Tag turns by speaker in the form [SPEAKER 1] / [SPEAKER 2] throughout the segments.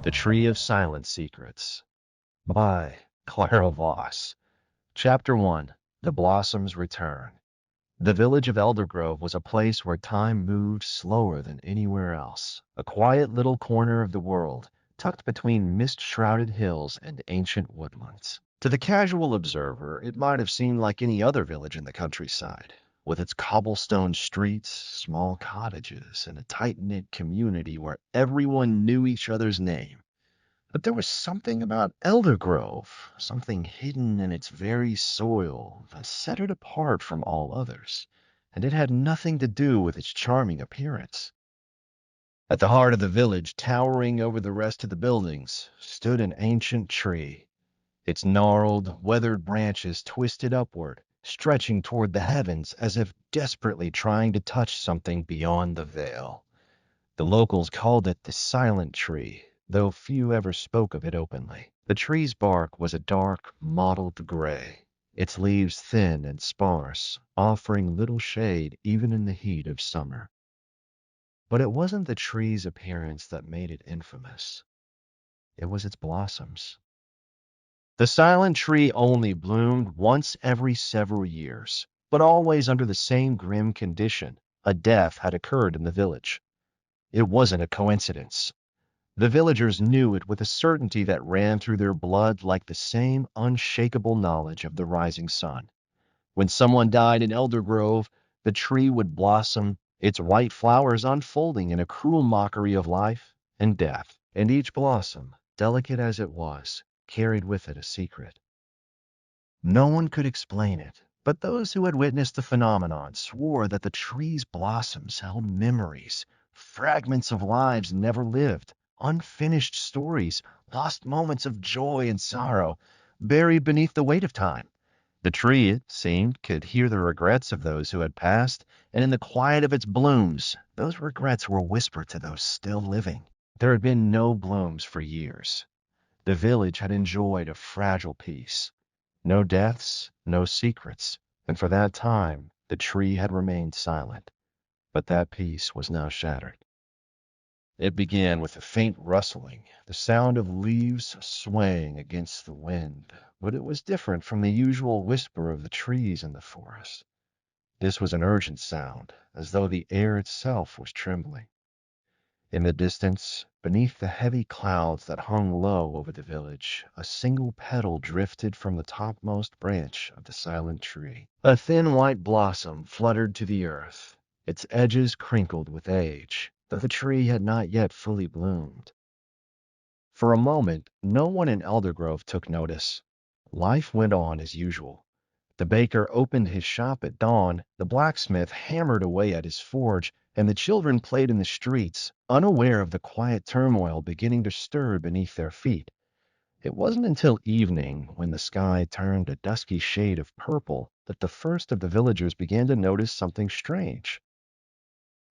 [SPEAKER 1] The Tree of Silent Secrets by Clara Voss. Chapter 1. The Blossoms Return. The village of Eldergrove was a place where time moved slower than anywhere else, a quiet little corner of the world, tucked between mist-shrouded hills and ancient woodlands. To the casual observer, it might have seemed like any other village in the countryside, with its cobblestone streets, small cottages, and a tight-knit community where everyone knew each other's name. But there was something about Eldergrove, something hidden in its very soil, that set it apart from all others, and it had nothing to do with its charming appearance. At the heart of the village, towering over the rest of the buildings, stood an ancient tree, its gnarled, weathered branches twisted upward, stretching toward the heavens as if desperately trying to touch something beyond the veil. The locals called it the Silent Tree, though few ever spoke of it openly. The tree's bark was a dark, mottled gray, its leaves thin and sparse, offering little shade even in the heat of summer. But it wasn't the tree's appearance that made it infamous. It was its blossoms. The Silent Tree only bloomed once every several years, but always under the same grim condition. A death had occurred in the village. It wasn't a coincidence. The villagers knew it with a certainty that ran through their blood like the same unshakable knowledge of the rising sun. When someone died in Eldergrove, the tree would blossom, its white flowers unfolding in a cruel mockery of life and death. And each blossom, delicate as it was, carried with it a secret. No one could explain it, but those who had witnessed the phenomenon swore that the tree's blossoms held memories, fragments of lives never lived, unfinished stories, lost moments of joy and sorrow, buried beneath the weight of time. The tree, it seemed, could hear the regrets of those who had passed, and in the quiet of its blooms, those regrets were whispered to those still living. There had been no blooms for years. The village had enjoyed a fragile peace. No deaths, no secrets, and for that time the tree had remained silent. But that peace was now shattered. It began with a faint rustling, the sound of leaves swaying against the wind, but it was different from the usual whisper of the trees in the forest. This was an urgent sound, as though the air itself was trembling. In the distance, beneath the heavy clouds that hung low over the village, a single petal drifted from the topmost branch of the silent tree. A thin white blossom fluttered to the earth, its edges crinkled with age, though the tree had not yet fully bloomed. For a moment, no one in Eldergrove took notice. Life went on as usual. The baker opened his shop at dawn, the blacksmith hammered away at his forge, and the children played in the streets, unaware of the quiet turmoil beginning to stir beneath their feet. It wasn't until evening, when the sky turned a dusky shade of purple, that the first of the villagers began to notice something strange.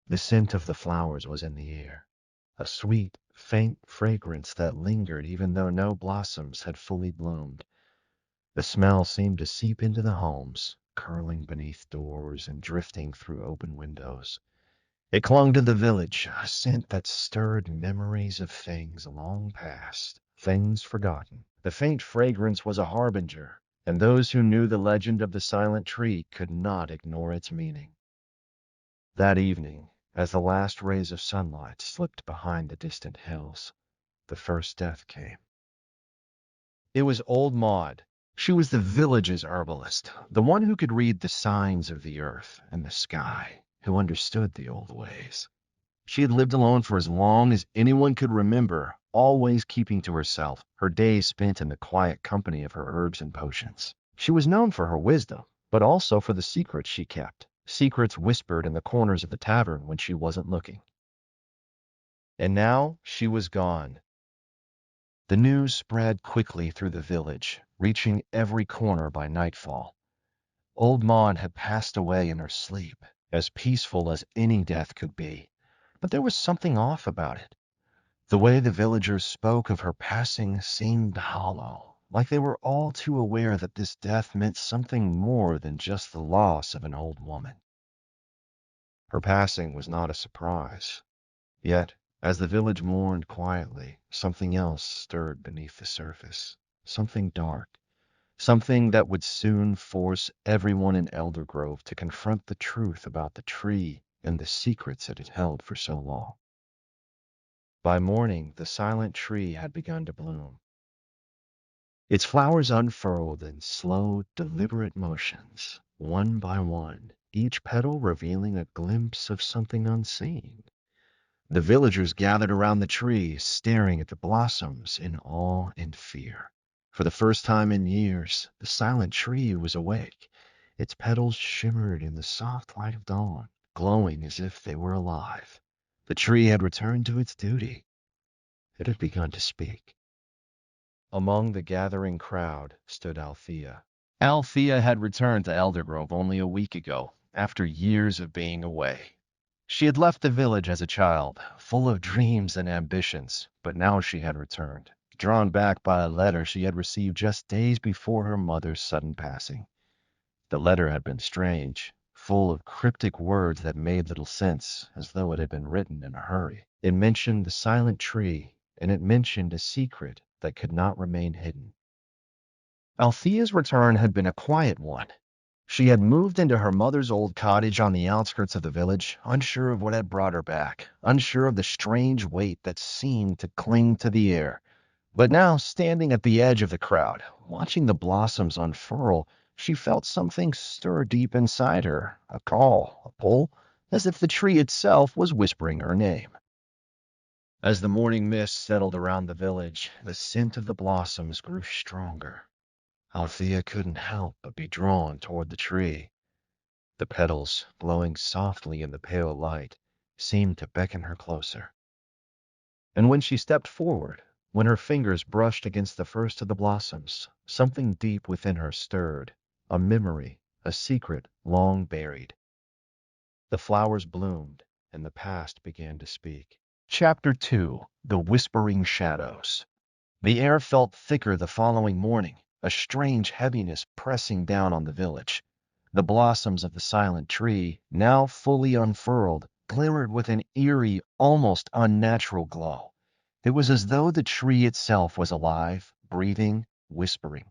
[SPEAKER 1] The scent of the flowers was in the air, a sweet, faint fragrance that lingered even though no blossoms had fully bloomed. The smell seemed to seep into the homes, curling beneath doors and drifting through open windows. It clung to the village, a scent that stirred memories of things long past, things forgotten. The faint fragrance was a harbinger, and those who knew the legend of the silent tree could not ignore its meaning. That evening, as the last rays of sunlight slipped behind the distant hills, the first death came. It was old Maud. She was the village's herbalist, the one who could read the signs of the earth and the sky, who understood the old ways. She had lived alone for as long as anyone could remember, always keeping to herself, her days spent in the quiet company of her herbs and potions. She was known for her wisdom, but also for the secrets she kept, secrets whispered in the corners of the tavern when she wasn't looking. And now she was gone. The news spread quickly through the village, reaching every corner by nightfall. Old Maud had passed away in her sleep, as peaceful as any death could be. But there was something off about it. The way the villagers spoke of her passing seemed hollow, like they were all too aware that this death meant something more than just the loss of an old woman. Her passing was not a surprise. Yet As the village mourned quietly, something else stirred beneath the surface. Something dark. Something that would soon force everyone in Elder Grove to confront the truth about the tree and the secrets it had held for so long. By morning, the silent tree had begun to bloom. Its flowers unfurled in slow, deliberate motions, one by one, each petal revealing a glimpse of something unseen. The villagers gathered around the tree, staring at the blossoms in awe and fear. For the first time in years, the silent tree was awake. Its petals shimmered in the soft light of dawn, glowing as if they were alive. The tree had returned to its duty. It had begun to speak. Among the gathering crowd stood Althea. Althea had returned to Eldergrove only a week ago, after years of being away. She had left the village as a child, full of dreams and ambitions, but now she had returned, drawn back by a letter she had received just days before her mother's sudden passing. The letter had been strange, full of cryptic words that made little sense, as though it had been written in a hurry. It mentioned the silent tree, and it mentioned a secret that could not remain hidden. Althea's return had been a quiet one. She had moved into her mother's old cottage on the outskirts of the village, unsure of what had brought her back, unsure of the strange weight that seemed to cling to the air. But now, standing at the edge of the crowd, watching the blossoms unfurl, she felt something stir deep inside her, a call, a pull, as if the tree itself was whispering her name. As the morning mist settled around the village, the scent of the blossoms grew stronger. Althea couldn't help but be drawn toward the tree. The petals, glowing softly in the pale light, seemed to beckon her closer. And when she stepped forward, when her fingers brushed against the first of the blossoms, something deep within her stirred, a memory, a secret long buried. The flowers bloomed, and the past began to speak. Chapter 2: The Whispering Shadows. The air felt thicker the following morning, a strange heaviness pressing down on the village. The blossoms of the silent tree, now fully unfurled, glimmered with an eerie, almost unnatural glow. It was as though the tree itself was alive, breathing, whispering.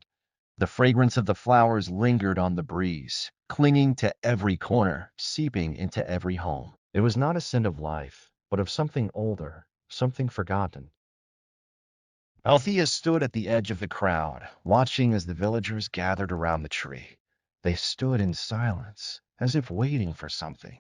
[SPEAKER 1] The fragrance of the flowers lingered on the breeze, clinging to every corner, seeping into every home. It was not a scent of life, but of something older, something forgotten. Althea stood at the edge of the crowd, watching as the villagers gathered around the tree. They stood in silence, as if waiting for something.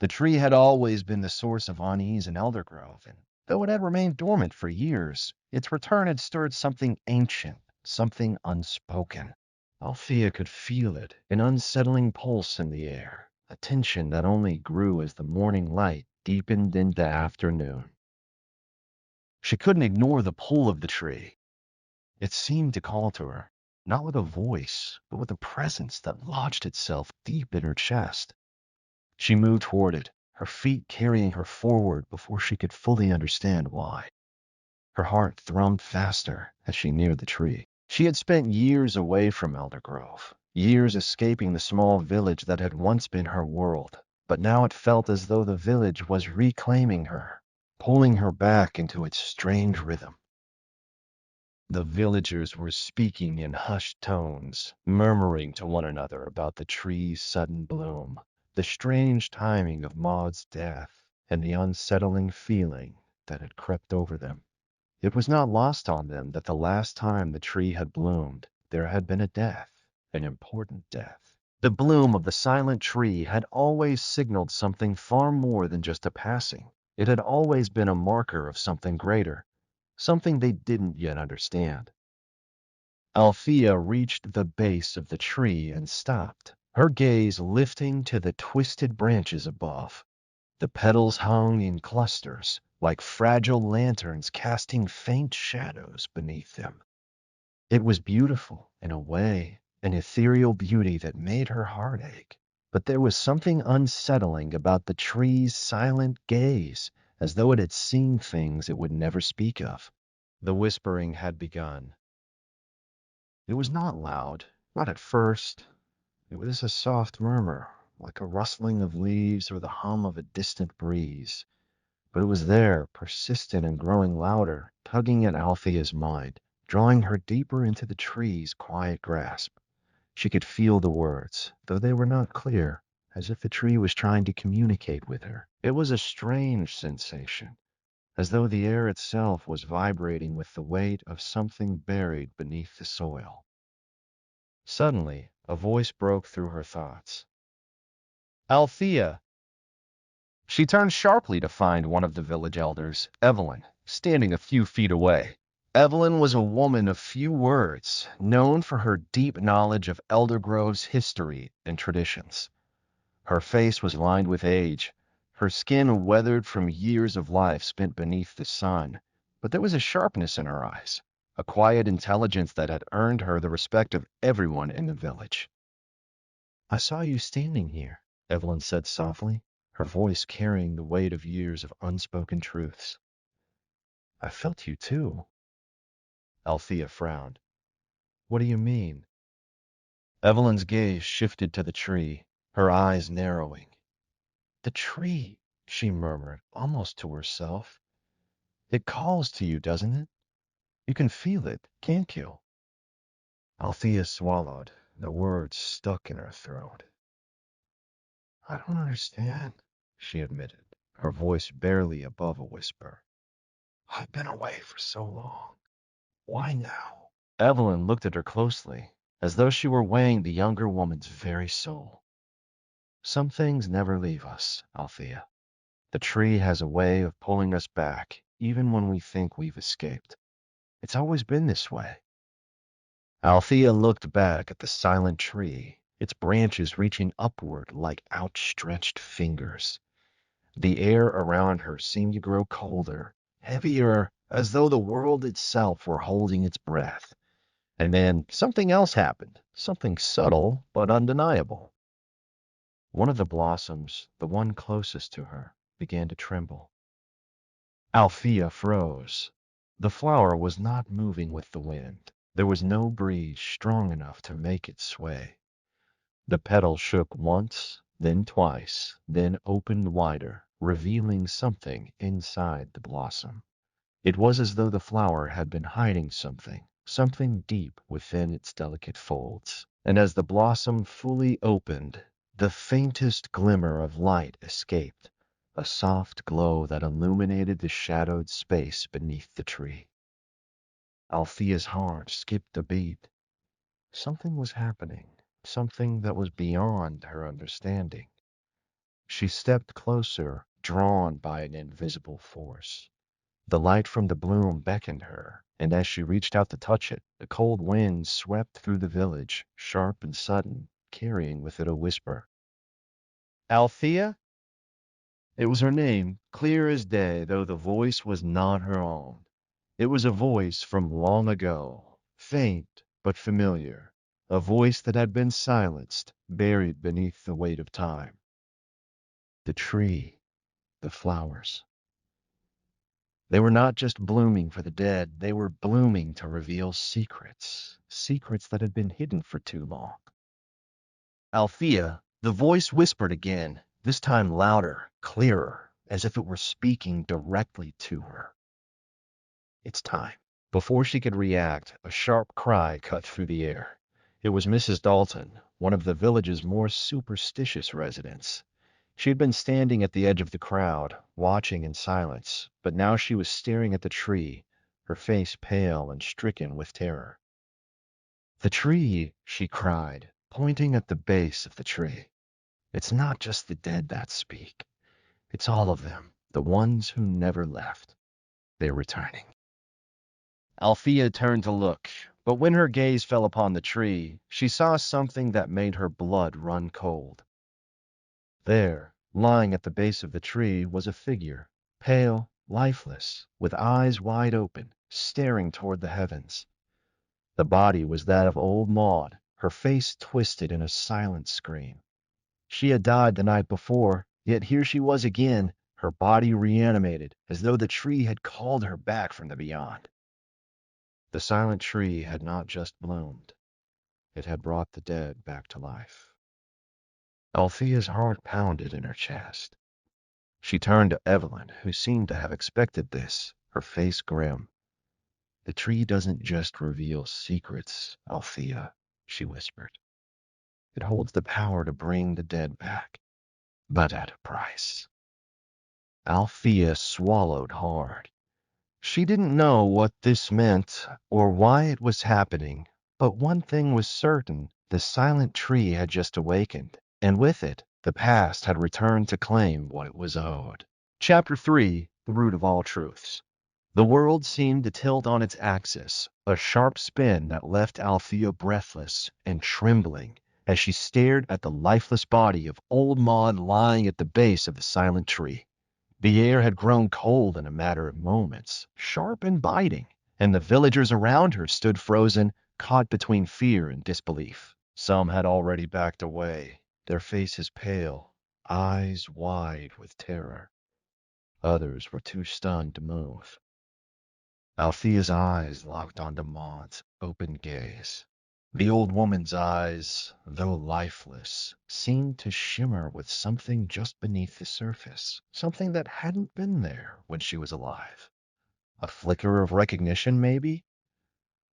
[SPEAKER 1] The tree had always been the source of unease in Eldergrove, and though it had remained dormant for years, its return had stirred something ancient, something unspoken. Althea could feel it, an unsettling pulse in the air, a tension that only grew as the morning light deepened into afternoon. She couldn't ignore the pull of the tree. It seemed to call to her, not with a voice, but with a presence that lodged itself deep in her chest. She moved toward it, her feet carrying her forward before she could fully understand why. Her heart thrummed faster as she neared the tree. She had spent years away from Eldergrove, years escaping the small village that had once been her world, but now it felt as though the village was reclaiming her, pulling her back into its strange rhythm. The villagers were speaking in hushed tones, murmuring to one another about the tree's sudden bloom, the strange timing of Maud's death, and the unsettling feeling that had crept over them. It was not lost on them that the last time the tree had bloomed, there had been a death, an important death. The bloom of the silent tree had always signaled something far more than just a passing. It had always been a marker of something greater, something they didn't yet understand. Althea reached the base of the tree and stopped, her gaze lifting to the twisted branches above. The petals hung in clusters, like fragile lanterns casting faint shadows beneath them. It was beautiful, in a way, an ethereal beauty that made her heart ache. But there was something unsettling about the tree's silent gaze, as though it had seen things it would never speak of. The whispering had begun. It was not loud, not at first. It was a soft murmur, like a rustling of leaves or the hum of a distant breeze. But it was there, persistent and growing louder, tugging at Althea's mind, drawing her deeper into the tree's quiet grasp. She could feel the words, though they were not clear, as if the tree was trying to communicate with her. It was a strange sensation, as though the air itself was vibrating with the weight of something buried beneath the soil. Suddenly, a voice broke through her thoughts. Althea! She turned sharply to find one of the village elders, Evelyn, standing a few feet away. Evelyn was a woman of few words, known for her deep knowledge of Eldergrove's history and traditions. Her face was lined with age, her skin weathered from years of life spent beneath the sun, but there was a sharpness in her eyes, a quiet intelligence that had earned her the respect of everyone in the village. I saw you standing here, Evelyn said softly, her voice carrying the weight of years of unspoken truths. I felt you too. Althea frowned. What do you mean? Evelyn's gaze shifted to the tree, her eyes narrowing. The tree, she murmured, almost to herself. It calls to you, doesn't it? You can feel it, can't you? Althea swallowed, the words stuck in her throat. I don't understand, she admitted, her voice barely above a whisper. I've been away for so long. Why now? Evelyn looked at her closely, as though she were weighing the younger woman's very soul. Some things never leave us, Althea. The tree has a way of pulling us back, even when we think we've escaped. It's always been this way. Althea looked back at the silent tree, its branches reaching upward like outstretched fingers. The air around her seemed to grow colder, heavier, as though the world itself were holding its breath. And then something else happened, something subtle but undeniable. One of the blossoms, the one closest to her, began to tremble. Althea froze. The flower was not moving with the wind. There was no breeze strong enough to make it sway. The petal shook once, then twice, then opened wider, revealing something inside the blossom. It was as though the flower had been hiding something, something deep within its delicate folds. And as the blossom fully opened, the faintest glimmer of light escaped, a soft glow that illuminated the shadowed space beneath the tree. Althea's heart skipped a beat. Something was happening, something that was beyond her understanding. She stepped closer, drawn by an invisible force. The light from the bloom beckoned her, and as she reached out to touch it, the cold wind swept through the village, sharp and sudden, carrying with it a whisper. Althea? It was her name, clear as day, though the voice was not her own. It was a voice from long ago, faint but familiar, a voice that had been silenced, buried beneath the weight of time. The tree, the flowers. They were not just blooming for the dead, they were blooming to reveal secrets, secrets that had been hidden for too long. Althea, the voice whispered again, this time louder, clearer, as if it were speaking directly to her. It's time. Before she could react, a sharp cry cut through the air. It was Mrs. Dalton, one of the village's more superstitious residents. She had been standing at the edge of the crowd, watching in silence, but now she was staring at the tree, her face pale and stricken with terror. The tree, she cried, pointing at the base of the tree. It's not just the dead that speak. It's all of them, the ones who never left. They're returning. Althea turned to look, but when her gaze fell upon the tree, she saw something that made her blood run cold. There, lying at the base of the tree, was a figure, pale, lifeless, with eyes wide open, staring toward the heavens. The body was that of old Maud, her face twisted in a silent scream. She had died the night before, yet here she was again, her body reanimated, as though the tree had called her back from the beyond. The silent tree had not just bloomed. It had brought the dead back to life. Althea's heart pounded in her chest. She turned to Evelyn, who seemed to have expected this, her face grim. The tree doesn't just reveal secrets, Althea, she whispered. It holds the power to bring the dead back, but at a price. Althea swallowed hard. She didn't know what this meant or why it was happening, but one thing was certain: the silent tree had just awakened, and with it, the past had returned to claim what it was owed. Chapter 3: The Root of All Truths. The world seemed to tilt on its axis, a sharp spin that left Althea breathless and trembling as she stared at the lifeless body of old Maud lying at the base of the silent tree. The air had grown cold in a matter of moments, sharp and biting, and the villagers around her stood frozen, caught between fear and disbelief. Some had already backed away, their faces pale, eyes wide with terror. Others were too stunned to move. Althea's eyes locked onto Maud's open gaze. The old woman's eyes, though lifeless, seemed to shimmer with something just beneath the surface, something that hadn't been there when she was alive. A flicker of recognition, maybe?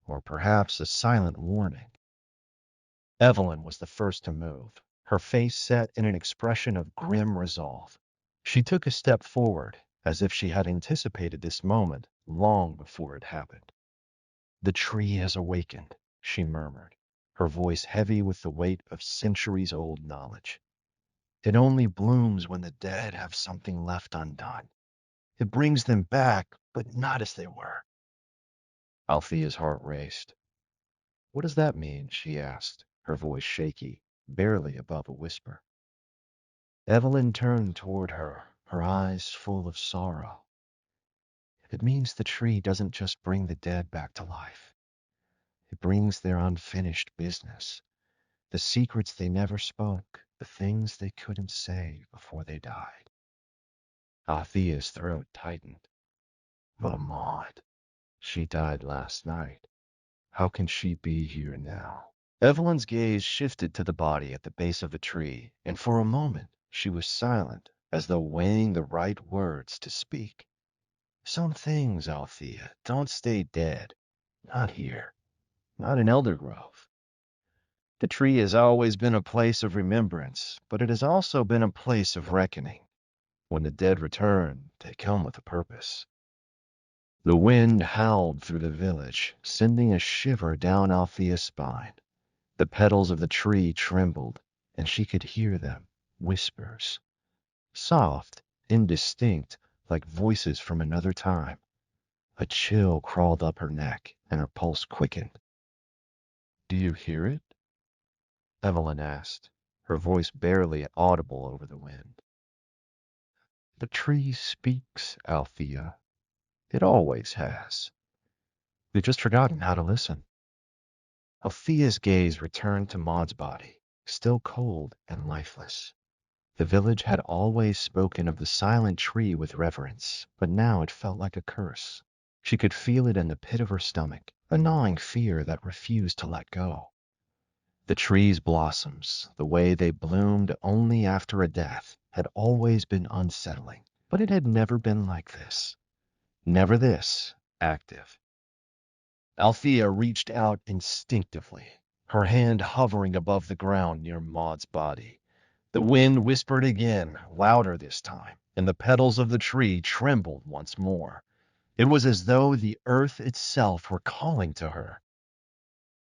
[SPEAKER 1] Or perhaps a silent warning. Evelyn was the first to move, her face set in an expression of grim resolve. She took a step forward, as if she had anticipated this moment long before it happened. "The tree has awakened," she murmured, her voice heavy with the weight of centuries-old knowledge. "It only blooms when the dead have something left undone. It brings them back, but not as they were." Althea's heart raced. "What does that mean?" she asked, her voice shaky, barely above a whisper. Evelyn turned toward her, her eyes full of sorrow. "It means the tree doesn't just bring the dead back to life. It brings their unfinished business. The secrets they never spoke, the things they couldn't say before they died." Althea's throat tightened. "But Maud, she died last night. How can she be here now?" Evelyn's gaze shifted to the body at the base of the tree, and for a moment she was silent, as though weighing the right words to speak. "Some things, Althea, don't stay dead. Not here. Not in Eldergrove. The tree has always been a place of remembrance, but it has also been a place of reckoning. When the dead return, they come with a purpose." The wind howled through the village, sending a shiver down Althea's spine. The petals of the tree trembled, and she could hear them, whispers. Soft, indistinct, like voices from another time. A chill crawled up her neck, and her pulse quickened. "Do you hear it?" Evelyn asked, her voice barely audible over the wind. "The tree speaks, Althea. It always has. We've just forgotten how to listen." Althea's gaze returned to Maud's body, still cold and lifeless. The village had always spoken of the silent tree with reverence, but now it felt like a curse. She could feel it in the pit of her stomach, a gnawing fear that refused to let go. The tree's blossoms, the way they bloomed only after a death, had always been unsettling, but it had never been like this. Never this active. Althea reached out instinctively, her hand hovering above the ground near Maud's body. The wind whispered again, louder this time, and the petals of the tree trembled once more. It was as though the earth itself were calling to her.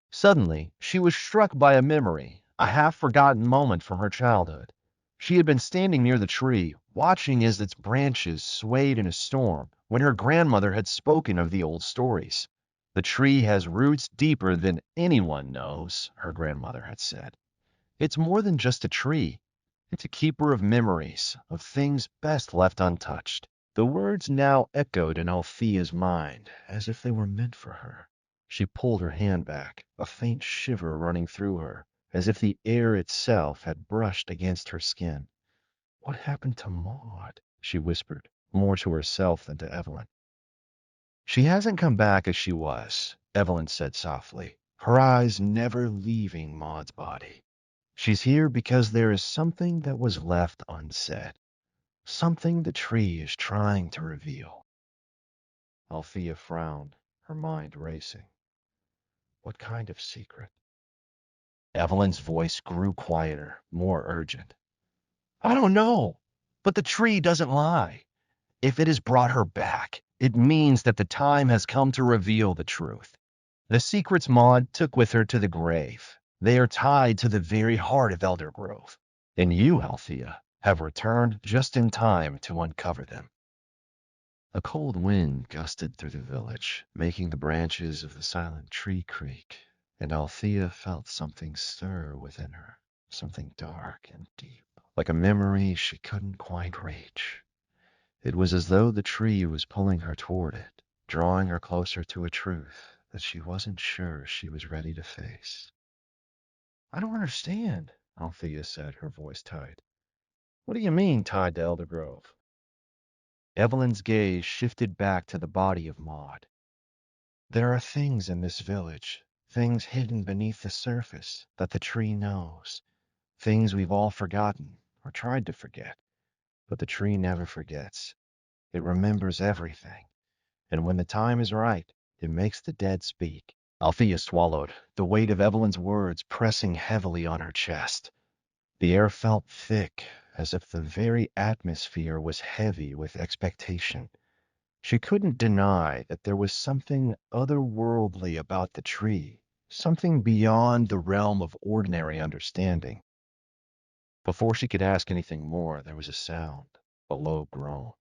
[SPEAKER 1] Suddenly, she was struck by a memory, a half-forgotten moment from her childhood. She had been standing near the tree, watching as its branches swayed in a storm, when her grandmother had spoken of the old stories. "The tree has roots deeper than anyone knows," her grandmother had said. "It's more than just a tree. It's a keeper of memories, of things best left untouched." The words now echoed in Althea's mind, as if they were meant for her. She pulled her hand back, a faint shiver running through her, as if the air itself had brushed against her skin. "What happened to Maud?" she whispered, more to herself than to Evelyn. "She hasn't come back as she was," Evelyn said softly, her eyes never leaving Maud's body. "She's here because there is something that was left unsaid. Something the tree is trying to reveal. Althea frowned, her mind racing. What kind of secret? Evelyn's voice grew quieter, more urgent. I don't know, but the tree doesn't lie. If it has brought her back, it means that the time has come to reveal the truth. The secrets Maud took with her to the grave. They are tied to the very heart of Eldergrove. And you, Althea, have returned just in time to uncover them. A cold wind gusted through the village, making the branches of the silent tree creak, and Althea felt something stir within her, something dark and deep, like a memory she couldn't quite reach. It was as though the tree was pulling her toward it, drawing her closer to a truth that she wasn't sure she was ready to face. I don't understand, Althea said, her voice tight. What do you mean tied to Eldergrove? Evelyn's gaze shifted back to the body of Maud. There are things in this village, things hidden beneath the surface that the tree knows, things we've all forgotten or tried to forget. But the tree never forgets. It remembers everything, and when the time is right, it makes the dead speak. Althea swallowed, the weight of Evelyn's words pressing heavily on her chest. The air felt thick, as if the very atmosphere was heavy with expectation. She couldn't deny that there was something otherworldly about the tree, something beyond the realm of ordinary understanding. Before she could ask anything more, there was a sound, a low groan.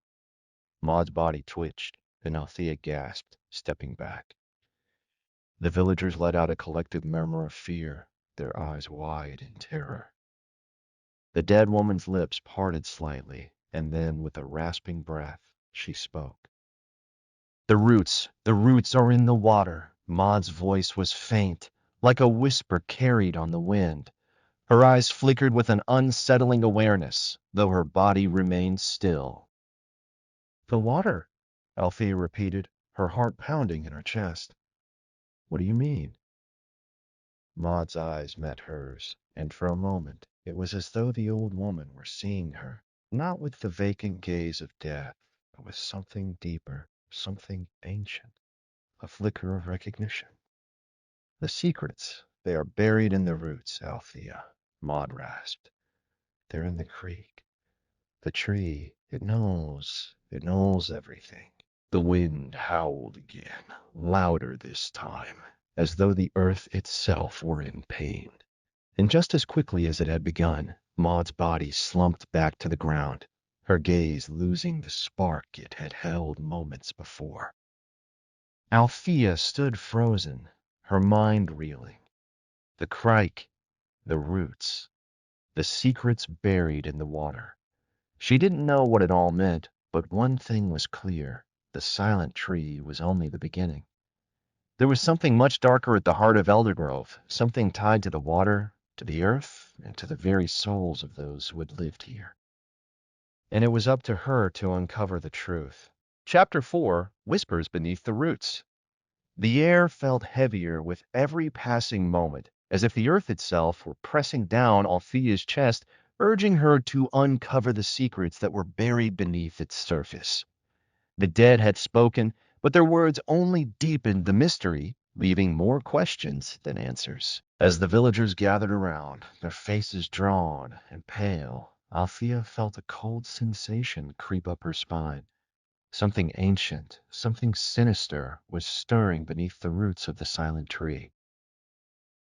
[SPEAKER 1] Maud's body twitched, and Althea gasped, stepping back. The villagers let out a collective murmur of fear, their eyes wide in terror. The dead woman's lips parted slightly, and then, with a rasping breath, she spoke. The roots are in the water. Maud's voice was faint, like a whisper carried on the wind. Her eyes flickered with an unsettling awareness, though her body remained still. The water, Althea repeated, her heart pounding in her chest. What do you mean? Maud's eyes met hers, and for a moment it was as though the old woman were seeing her, not with the vacant gaze of death, but with something deeper, something ancient, a flicker of recognition. The secrets, they are buried in the roots, Althea, Maud rasped. They're in the creek. The tree, it knows everything. The wind howled again, louder this time, as though the earth itself were in pain. And just as quickly as it had begun, Maud's body slumped back to the ground, her gaze losing the spark it had held moments before. Althea stood frozen, her mind reeling. The crike, the roots, the secrets buried in the water. She didn't know what it all meant, but one thing was clear. The silent tree was only the beginning. There was something much darker at the heart of Eldergrove, something tied to the water, to the earth, and to the very souls of those who had lived here. And it was up to her to uncover the truth. Chapter 4, Whispers Beneath the Roots. The air felt heavier with every passing moment, as if the earth itself were pressing down Althea's chest, urging her to uncover the secrets that were buried beneath its surface. The dead had spoken, but their words only deepened the mystery, leaving more questions than answers. As the villagers gathered around, their faces drawn and pale, Althea felt a cold sensation creep up her spine. Something ancient, something sinister was stirring beneath the roots of the silent tree.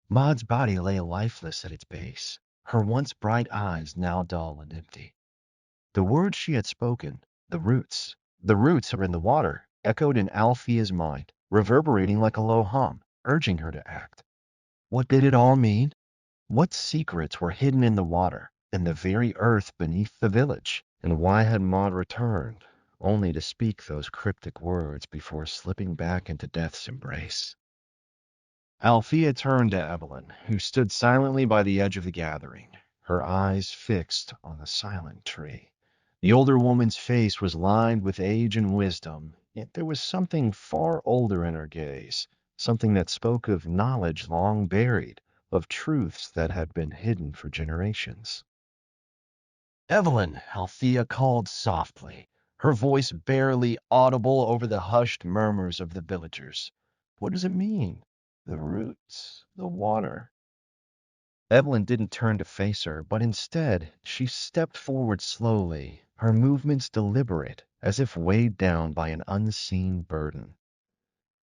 [SPEAKER 1] Maud's body lay lifeless at its base, her once bright eyes now dull and empty. The words she had spoken, the roots are in the water, echoed in Althea's mind, reverberating like a low hum, urging her to act. What did it all mean? What secrets were hidden in the water, in the very earth beneath the village? And why had Maud returned, only to speak those cryptic words before slipping back into death's embrace? Althea turned to Evelyn, who stood silently by the edge of the gathering, her eyes fixed on the silent tree. The older woman's face was lined with age and wisdom, yet there was something far older in her gaze, something that spoke of knowledge long buried, of truths that had been hidden for generations. Evelyn, Althea called softly, her voice barely audible over the hushed murmurs of the villagers. What does it mean? The roots, the water. Evelyn didn't turn to face her, but instead she stepped forward slowly, her movements deliberate, as if weighed down by an unseen burden.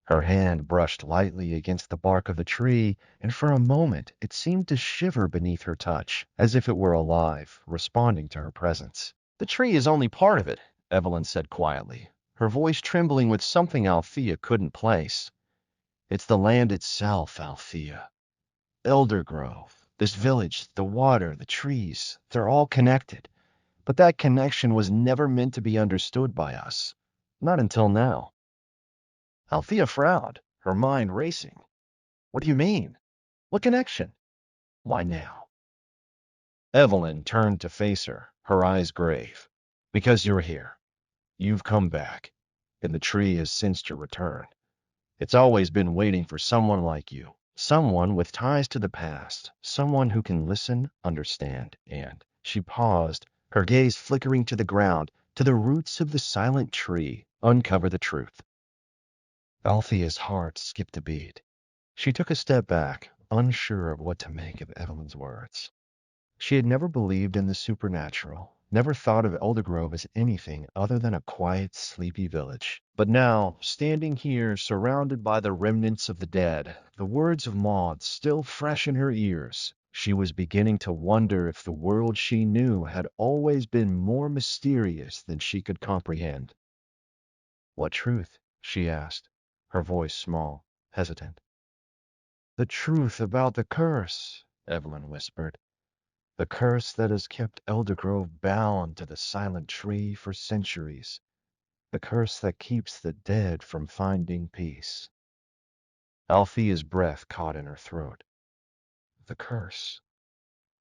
[SPEAKER 1] Her hand brushed lightly against the bark of the tree, and for a moment it seemed to shiver beneath her touch, as if it were alive, responding to her presence. The tree is only part of it, Evelyn said quietly, her voice trembling with something Althea couldn't place. It's the land itself, Althea. Eldergrove, this village, the water, the trees, they're all connected. But that connection was never meant to be understood by us. Not until now. Althea frowned, her mind racing. What do you mean? What connection? Why now? Evelyn turned to face her, her eyes grave. Because you're here. You've come back, and the tree has sensed your return. It's always been waiting for someone like you, someone with ties to the past, someone who can listen, understand, and she paused, her gaze flickering to the ground, to the roots of the silent tree, uncover the truth. Althea's heart skipped a beat. She took a step back, unsure of what to make of Evelyn's words. She had never believed in the supernatural, never thought of Eldergrove as anything other than a quiet, sleepy village. But now, standing here, surrounded by the remnants of the dead, the words of Maud still fresh in her ears, she was beginning to wonder if the world she knew had always been more mysterious than she could comprehend. What truth? She asked, her voice small, hesitant. The truth about the curse, Evelyn whispered. The curse that has kept Eldergrove bound to the silent tree for centuries. The curse that keeps the dead from finding peace. Althea's breath caught in her throat. The curse.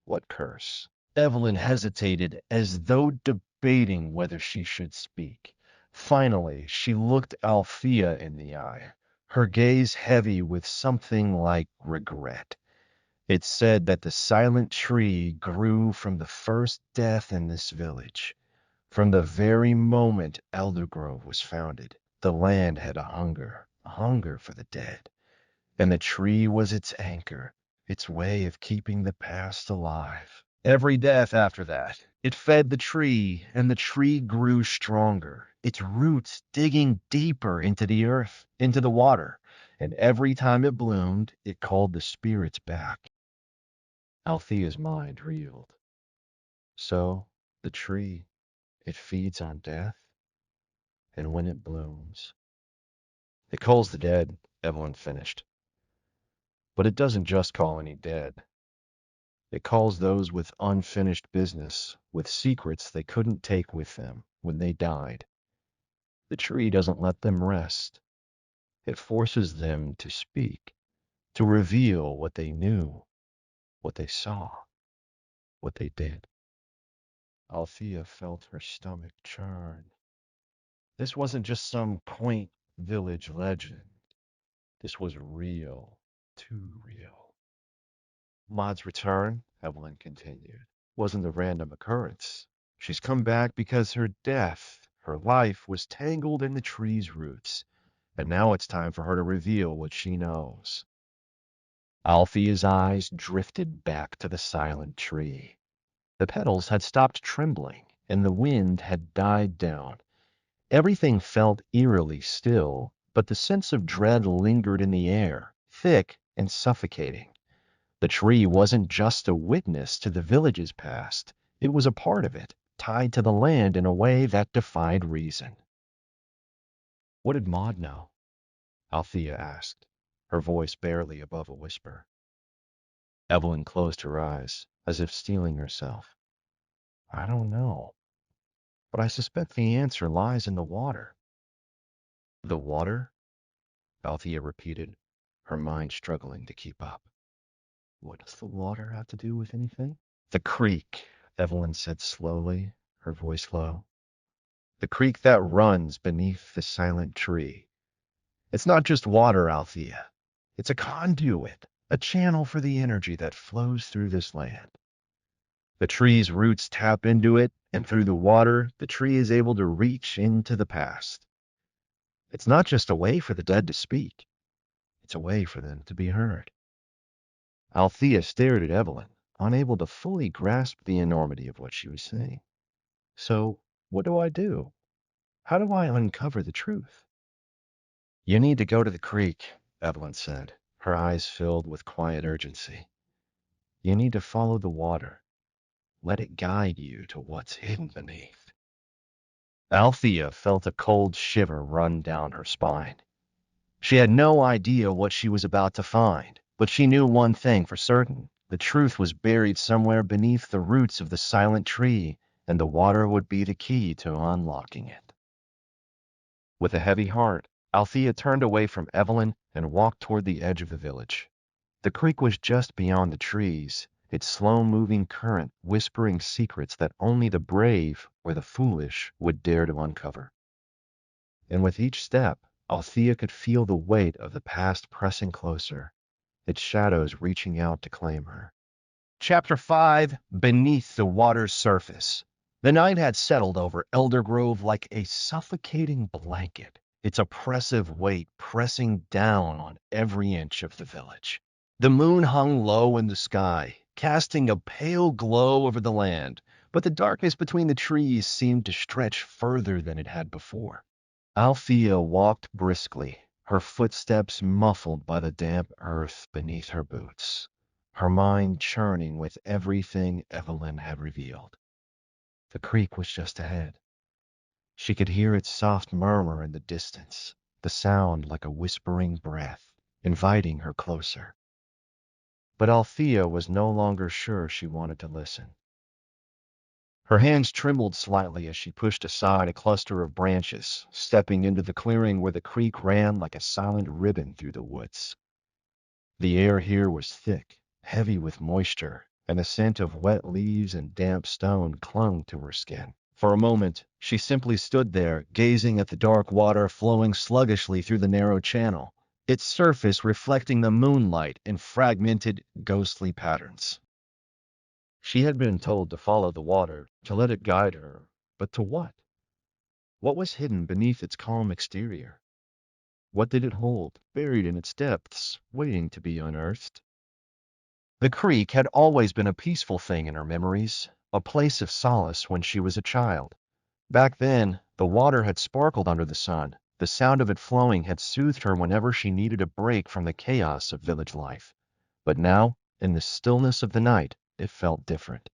[SPEAKER 1] What curse? Evelyn hesitated, as though debating whether she should speak. Finally, she looked Althea in the eye, her gaze heavy with something like regret. It said that the silent tree grew from the first death in this village. From the very moment Eldergrove was founded, the land had a hunger for the dead, and the tree was its anchor, its way of keeping the past alive. Every death after that, it fed the tree, and the tree grew stronger, its roots digging deeper into the earth, into the water, and every time it bloomed, it called the spirits back. Althea's mind reeled. So, the tree, it feeds on death, and when it blooms, it calls the dead, Evelyn finished. But it doesn't just call any dead. It calls those with unfinished business, with secrets they couldn't take with them when they died. The tree doesn't let them rest. It forces them to speak, to reveal what they knew, what they saw, what they did. Althea felt her stomach churn. This wasn't just some quaint village legend. This was real, too real. Maud's return, Evelyn continued, wasn't a random occurrence. She's come back because her death, her life, was tangled in the tree's roots, and now it's time for her to reveal what she knows. Althea's eyes drifted back to the silent tree. The petals had stopped trembling, and the wind had died down. Everything felt eerily still, but the sense of dread lingered in the air, thick and suffocating. The tree wasn't just a witness to the village's past. It was a part of it, tied to the land in a way that defied reason. What did Maud know? Althea asked, her voice barely above a whisper. Evelyn closed her eyes, as if steeling herself. I don't know, but I suspect the answer lies in the water. The water? Althea repeated, her mind struggling to keep up. What does the water have to do with anything? The creek, Evelyn said slowly, her voice low. The creek that runs beneath the silent tree. It's not just water, Althea. It's a conduit, a channel for the energy that flows through this land. The tree's roots tap into it, and through the water, the tree is able to reach into the past. It's not just a way for the dead to speak, it's a way for them to be heard. Althea stared at Evelyn, unable to fully grasp the enormity of what she was saying. So, what do I do? How do I uncover the truth? You need to go to the creek, Evelyn said, her eyes filled with quiet urgency. You need to follow the water. Let it guide you to what's hidden beneath. Althea felt a cold shiver run down her spine. She had no idea what she was about to find, but she knew one thing for certain. The truth was buried somewhere beneath the roots of the silent tree, and the water would be the key to unlocking it. With a heavy heart, Althea turned away from Evelyn and walked toward the edge of the village. The creek was just beyond the trees, its slow-moving current whispering secrets that only the brave or the foolish would dare to uncover. And with each step, Althea could feel the weight of the past pressing closer, its shadows reaching out to claim her. Chapter 5: Beneath the Water's Surface. The night had settled over Eldergrove like a suffocating blanket, its oppressive weight pressing down on every inch of the village. The moon hung low in the sky, casting a pale glow over the land, but the darkness between the trees seemed to stretch further than it had before. Althea walked briskly, her footsteps muffled by the damp earth beneath her boots, her mind churning with everything Evelyn had revealed. The creek was just ahead. She could hear its soft murmur in the distance, the sound like a whispering breath, inviting her closer. But Althea was no longer sure she wanted to listen. Her hands trembled slightly as she pushed aside a cluster of branches, stepping into the clearing where the creek ran like a silent ribbon through the woods. The air here was thick, heavy with moisture, and the scent of wet leaves and damp stone clung to her skin. For a moment, she simply stood there, gazing at the dark water flowing sluggishly through the narrow channel, its surface reflecting the moonlight in fragmented, ghostly patterns. She had been told to follow the water, to let it guide her, but to what? What was hidden beneath its calm exterior? What did it hold, buried in its depths, waiting to be unearthed? The creek had always been a peaceful thing in her memories, a place of solace when she was a child. Back then, the water had sparkled under the sun. The sound of it flowing had soothed her whenever she needed a break from the chaos of village life. But now, in the stillness of the night, it felt different.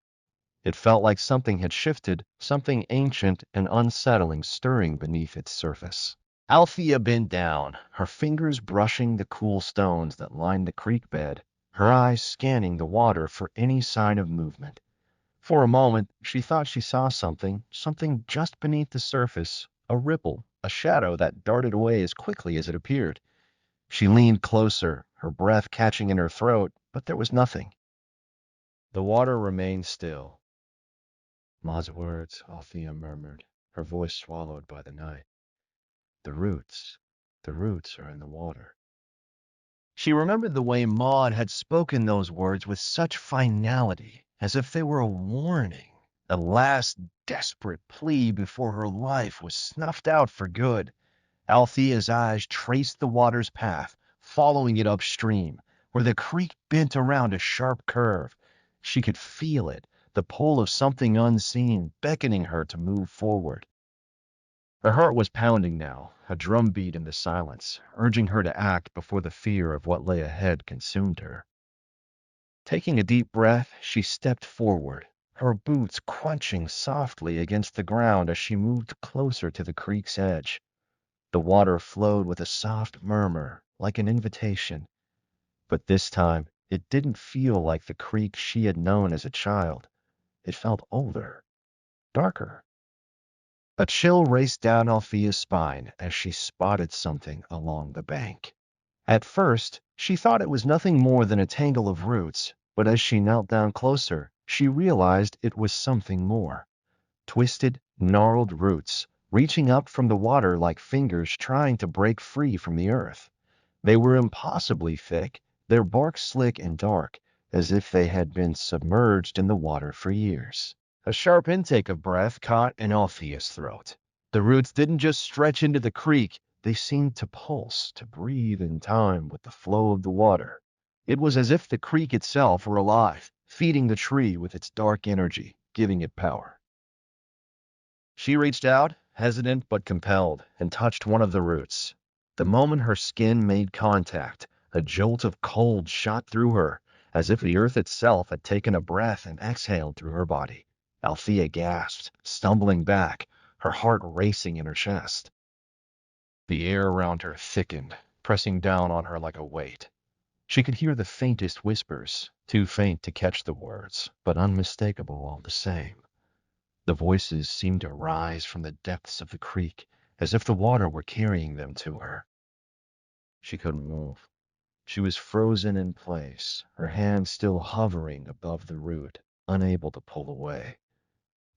[SPEAKER 1] It felt like something had shifted, something ancient and unsettling stirring beneath its surface. Althea bent down, her fingers brushing the cool stones that lined the creek bed, her eyes scanning the water for any sign of movement. For a moment, she thought she saw something just beneath the surface, a ripple, a shadow that darted away as quickly as it appeared. She leaned closer, her breath catching in her throat, but there was nothing. The water remained still. Ma's words, Althea murmured, her voice swallowed by the night. The roots, the roots are in the water. She remembered the way Maud had spoken those words with such finality, as if they were a warning, a last desperate plea before her life was snuffed out for good. Althea's eyes traced the water's path, following it upstream, where the creek bent around a sharp curve. She could feel it, the pull of something unseen beckoning her to move forward. Her heart was pounding now, a drumbeat in the silence, urging her to act before the fear of what lay ahead consumed her. Taking a deep breath, she stepped forward, her boots crunching softly against the ground as she moved closer to the creek's edge. The water flowed with a soft murmur, like an invitation. But this time, it didn't feel like the creek she had known as a child. It felt older, darker. A chill raced down Althea's spine as she spotted something along the bank. At first, she thought it was nothing more than a tangle of roots, but as she knelt down closer, she realized it was something more. Twisted, gnarled roots, reaching up from the water like fingers trying to break free from the earth. They were impossibly thick, their bark slick and dark, as if they had been submerged in the water for years. A sharp intake of breath caught in Althea's throat. The roots didn't just stretch into the creek, they seemed to pulse, to breathe in time with the flow of the water. It was as if the creek itself were alive, feeding the tree with its dark energy, giving it power. She reached out, hesitant but compelled, and touched one of the roots. The moment her skin made contact, a jolt of cold shot through her, as if the earth itself had taken a breath and exhaled through her body. Althea gasped, stumbling back, her heart racing in her chest. The air around her thickened, pressing down on her like a weight. She could hear the faintest whispers, too faint to catch the words, but unmistakable all the same. The voices seemed to rise from the depths of the creek, as if the water were carrying them to her. She couldn't move. She was frozen in place, her hand still hovering above the root, unable to pull away.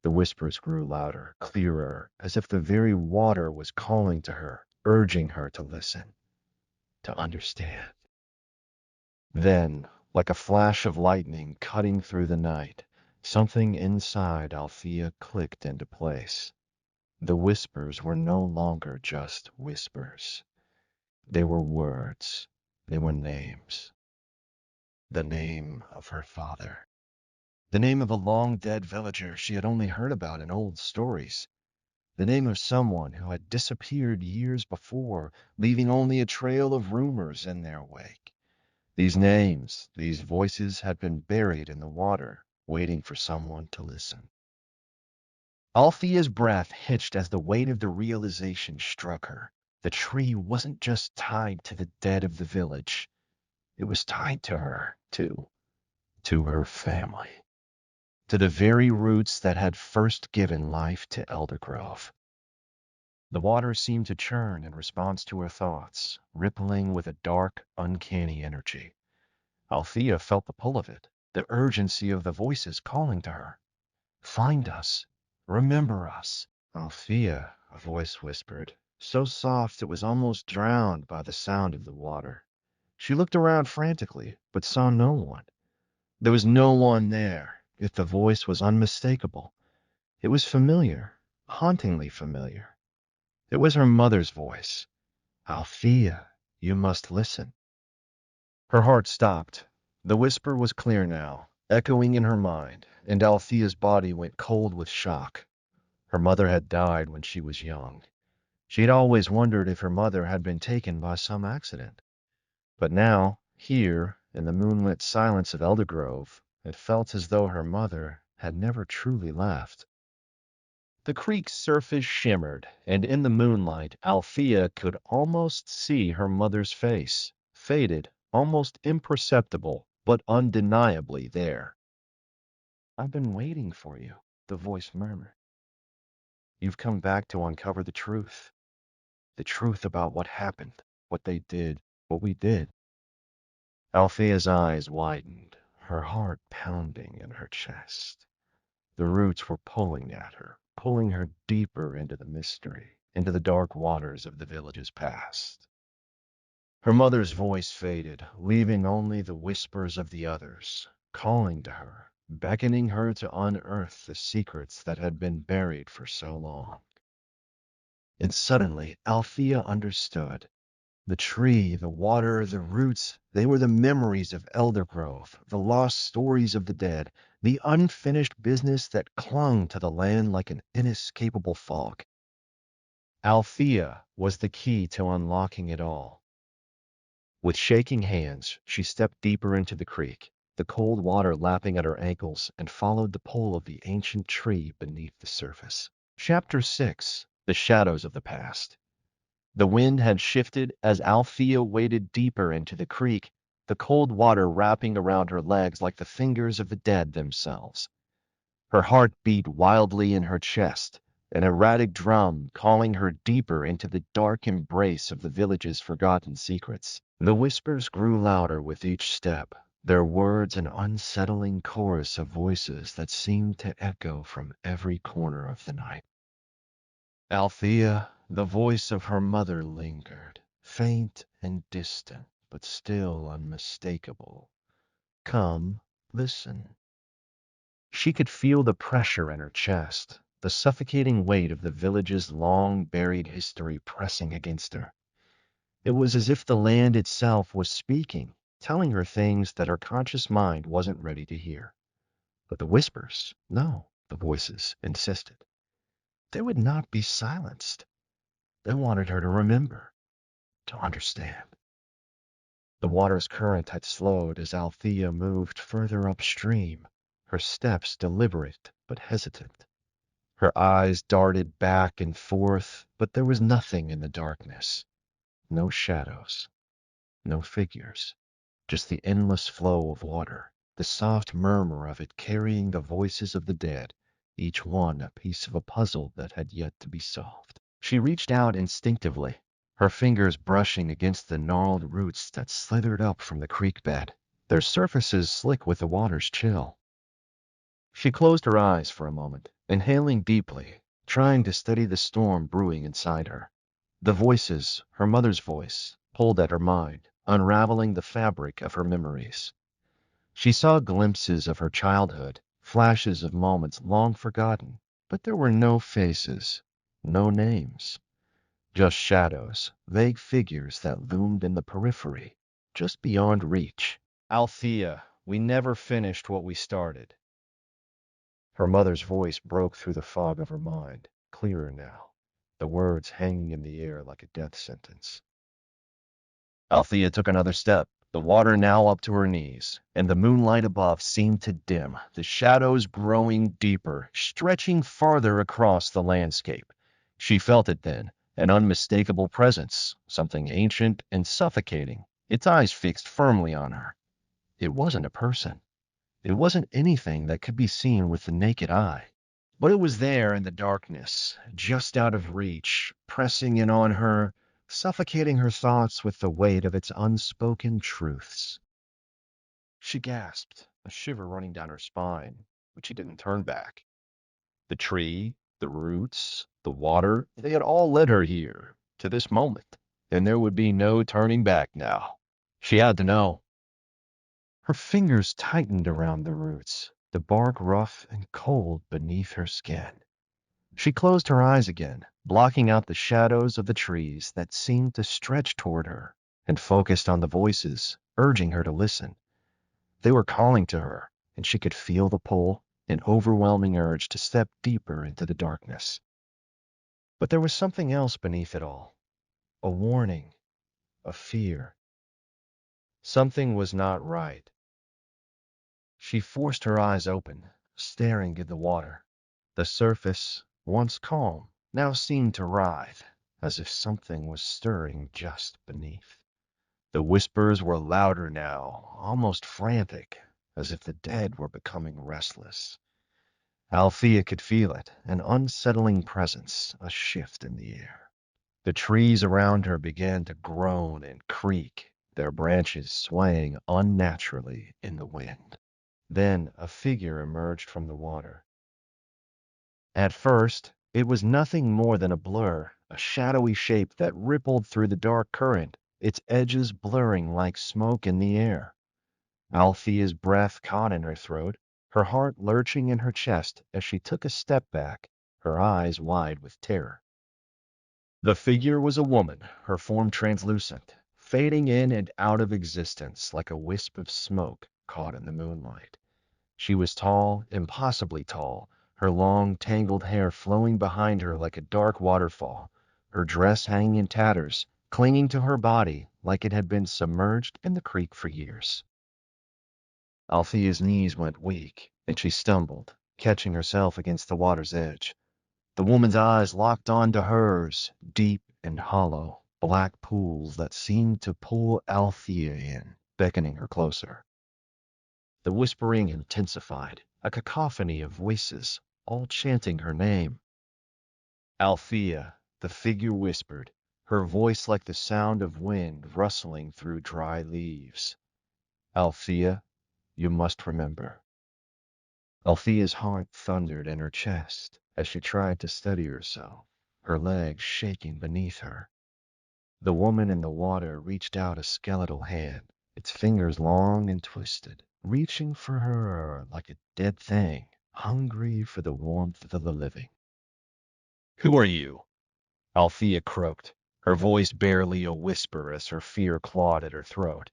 [SPEAKER 1] The whispers grew louder, clearer, as if the very water was calling to her, urging her to listen, to understand. Then, like a flash of lightning cutting through the night, something inside Althea clicked into place. The whispers were no longer just whispers. They were words. They were names. The name of her father. The name of a long-dead villager she had only heard about in old stories. The name of someone who had disappeared years before, leaving only a trail of rumors in their wake. These names, these voices had been buried in the water, waiting for someone to listen. Althea's breath hitched as the weight of the realization struck her. The tree wasn't just tied to the dead of the village. It was tied to her, too. To her family. To the very roots that had first given life to Eldergrove. The water seemed to churn in response to her thoughts, rippling with a dark, uncanny energy. Althea felt the pull of it, the urgency of the voices calling to her. Find us. Remember us. Althea, a voice whispered, so soft it was almost drowned by the sound of the water. She looked around frantically, but saw no one. There was no one there, yet the voice was unmistakable. It was familiar, hauntingly familiar. It was her mother's voice. Althea, you must listen. Her heart stopped. The whisper was clear now, echoing in her mind, and Althea's body went cold with shock. Her mother had died when she was young. She had always wondered if her mother had been taken by some accident. But now, here, in the moonlit silence of Eldergrove, it felt as though her mother had never truly left. The creek's surface shimmered, and in the moonlight, Althea could almost see her mother's face, faded, almost imperceptible, but undeniably there. I've been waiting for you, the voice murmured. You've come back to uncover the truth about what happened, what they did, what we did. Althea's eyes widened, her heart pounding in her chest. The roots were pulling at her, pulling her deeper into the mystery, into the dark waters of the village's past. Her mother's voice faded, leaving only the whispers of the others, calling to her, beckoning her to unearth the secrets that had been buried for so long. And suddenly, Althea understood. The tree, the water, the roots, they were the memories of Eldergrove, the lost stories of the dead, the unfinished business that clung to the land like an inescapable fog. Althea was the key to unlocking it all. With shaking hands, she stepped deeper into the creek, the cold water lapping at her ankles, and followed the pull of the ancient tree beneath the surface. Chapter 6: The Shadows of the Past. The wind had shifted as Althea waded deeper into the creek, the cold water wrapping around her legs like the fingers of the dead themselves. Her heart beat wildly in her chest, an erratic drum calling her deeper into the dark embrace of the village's forgotten secrets. The whispers grew louder with each step, their words an unsettling chorus of voices that seemed to echo from every corner of the night. Althea, the voice of her mother lingered, faint and distant, but still unmistakable. Come, listen. She could feel the pressure in her chest, the suffocating weight of the village's long buried history pressing against her. It was as if the land itself was speaking, telling her things that her conscious mind wasn't ready to hear. But the whispers, no, the voices insisted. They would not be silenced. They wanted her to remember, to understand. The water's current had slowed as Althea moved further upstream, her steps deliberate but hesitant. Her eyes darted back and forth, but there was nothing in the darkness. No shadows, no figures, just the endless flow of water, the soft murmur of it carrying the voices of the dead, each one a piece of a puzzle that had yet to be solved. She reached out instinctively, her fingers brushing against the gnarled roots that slithered up from the creek bed, their surfaces slick with the water's chill. She closed her eyes for a moment, inhaling deeply, trying to steady the storm brewing inside her. The voices, her mother's voice, pulled at her mind, unraveling the fabric of her memories. She saw glimpses of her childhood, flashes of moments long forgotten, but there were no faces, no names, just shadows, vague figures that loomed in the periphery, just beyond reach. Althea, we never finished what we started. Her mother's voice broke through the fog of her mind, clearer now, the words hanging in the air like a death sentence. Althea took another step, the water now up to her knees, and the moonlight above seemed to dim, the shadows growing deeper, stretching farther across the landscape. She felt it then, an unmistakable presence, something ancient and suffocating, its eyes fixed firmly on her. It wasn't a person. It wasn't anything that could be seen with the naked eye. But it was there in the darkness, just out of reach, pressing in on her, suffocating her thoughts with the weight of its unspoken truths. She gasped, a shiver running down her spine, but she didn't turn back. The tree, the roots, the water, they had all led her here, to this moment, and there would be no turning back now. She had to know. Her fingers tightened around the roots, the bark rough and cold beneath her skin. She closed her eyes again, blocking out the shadows of the trees that seemed to stretch toward her, and focused on the voices, urging her to listen. They were calling to her, and she could feel the pull, an overwhelming urge to step deeper into the darkness. But there was something else beneath it all, a warning, a fear. Something was not right. She forced her eyes open, staring at the water. The surface, once calm, now seemed to writhe, as if something was stirring just beneath. The whispers were louder now, almost frantic, as if the dead were becoming restless. Althea could feel it, an unsettling presence, a shift in the air. The trees around her began to groan and creak, their branches swaying unnaturally in the wind. Then a figure emerged from the water. At first, it was nothing more than a blur, a shadowy shape that rippled through the dark current, its edges blurring like smoke in the air. Althea's breath caught in her throat, her heart lurching in her chest as she took a step back, her eyes wide with terror. The figure was a woman, her form translucent, fading in and out of existence like a wisp of smoke caught in the moonlight. She was tall, impossibly tall, her long, tangled hair flowing behind her like a dark waterfall, her dress hanging in tatters, clinging to her body like it had been submerged in the creek for years. Althea's knees went weak, and she stumbled, catching herself against the water's edge. The woman's eyes locked onto hers, deep and hollow, black pools that seemed to pull Althea in, beckoning her closer. The whispering intensified, a cacophony of voices, all chanting her name. Althea, the figure whispered, her voice like the sound of wind rustling through dry leaves. Althea, you must remember. Althea's heart thundered in her chest as she tried to steady herself, her legs shaking beneath her. The woman in the water reached out a skeletal hand, its fingers long and twisted, reaching for her like a dead thing, hungry for the warmth of the living. Who are you? Althea croaked, her voice barely a whisper as her fear clawed at her throat.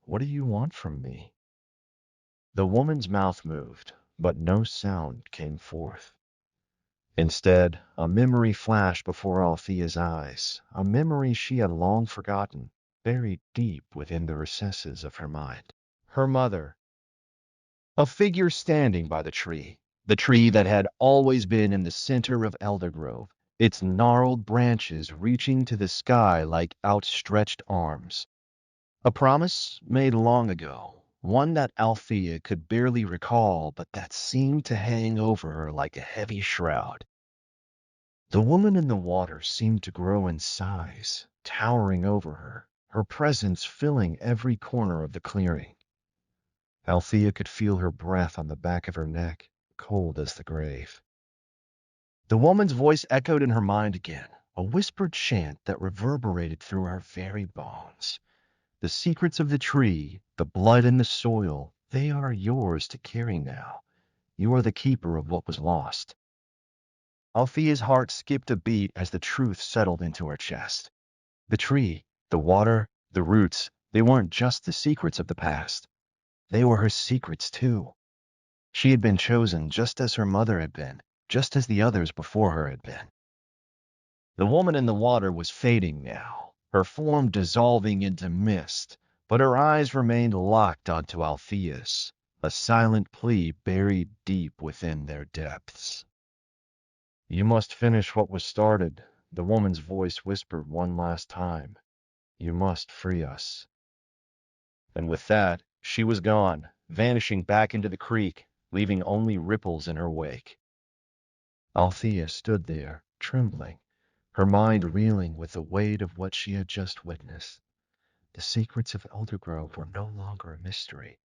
[SPEAKER 1] What do you want from me? The woman's mouth moved, but no sound came forth. Instead, a memory flashed before Althea's eyes, a memory she had long forgotten, buried deep within the recesses of her mind. Her mother, a figure standing by the tree that had always been in the center of Eldergrove, its gnarled branches reaching to the sky like outstretched arms. A promise made long ago, one that Althea could barely recall, but that seemed to hang over her like a heavy shroud. The woman in the water seemed to grow in size, towering over her, her presence filling every corner of the clearing. Althea could feel her breath on the back of her neck, cold as the grave. The woman's voice echoed in her mind again, a whispered chant that reverberated through her very bones. The secrets of the tree, the blood in the soil, they are yours to carry now. You are the keeper of what was lost. Althea's heart skipped a beat as the truth settled into her chest. The tree, the water, the roots, they weren't just the secrets of the past. They were her secrets, too. She had been chosen just as her mother had been, just as the others before her had been. The woman in the water was fading now, her form dissolving into mist, but her eyes remained locked onto Althea's, a silent plea buried deep within their depths. You must finish what was started, the woman's voice whispered one last time. You must free us. And with that, she was gone, vanishing back into the creek, leaving only ripples in her wake. Althea stood there, trembling, her mind reeling with the weight of what she had just witnessed. The secrets of Eldergrove were no longer a mystery.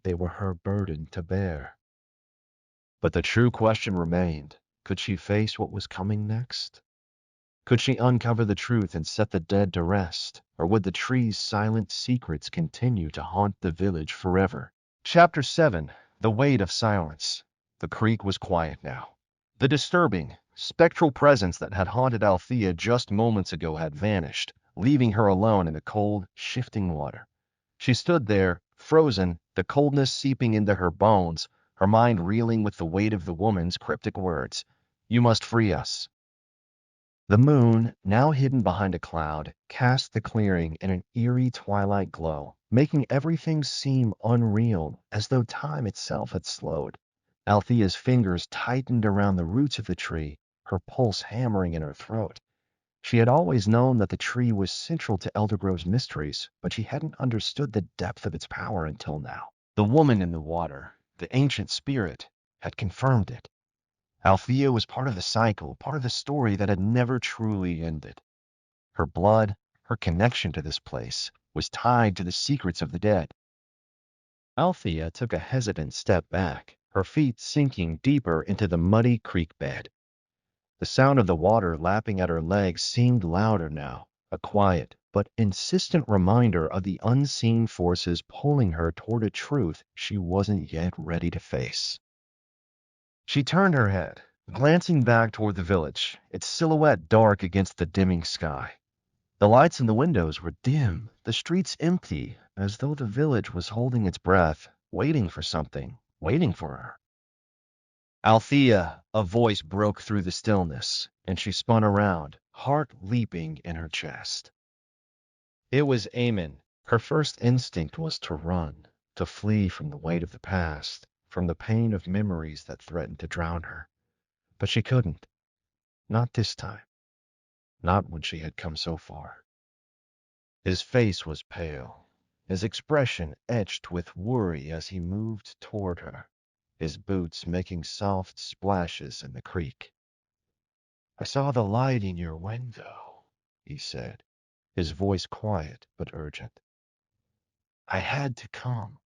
[SPEAKER 1] They were her burden to bear. But the true question remained, could she face what was coming next? Could she uncover the truth and set the dead to rest, or would the tree's silent secrets continue to haunt the village forever? Chapter 7. The Weight of Silence. The creek was quiet now. The disturbing, spectral presence that had haunted Althea just moments ago had vanished, leaving her alone in the cold, shifting water. She stood there, frozen, the coldness seeping into her bones, her mind reeling with the weight of the woman's cryptic words. You must free us. The moon, now hidden behind a cloud, cast the clearing in an eerie twilight glow, making everything seem unreal, as though time itself had slowed. Althea's fingers tightened around the roots of the tree, her pulse hammering in her throat. She had always known that the tree was central to Eldergrove's mysteries, but she hadn't understood the depth of its power until now. The woman in the water, the ancient spirit, had confirmed it. Althea was part of the cycle, part of the story that had never truly ended. Her blood, her connection to this place, was tied to the secrets of the dead. Althea took a hesitant step back, her feet sinking deeper into the muddy creek bed. The sound of the water lapping at her legs seemed louder now, a quiet but insistent reminder of the unseen forces pulling her toward a truth she wasn't yet ready to face. She turned her head, glancing back toward the village, its silhouette dark against the dimming sky. The lights in the windows were dim, the streets empty, as though the village was holding its breath, waiting for something, waiting for her. Althea, a voice broke through the stillness, and she spun around, heart leaping in her chest. It was Eamon. Her first instinct was to run, to flee from the weight of the past, from the pain of memories that threatened to drown her. But she couldn't. Not this time. Not when she had come so far. His face was pale, his expression etched with worry as he moved toward her, his boots making soft splashes in the creek. I saw the light in your window, he said, his voice quiet but urgent. I had to come.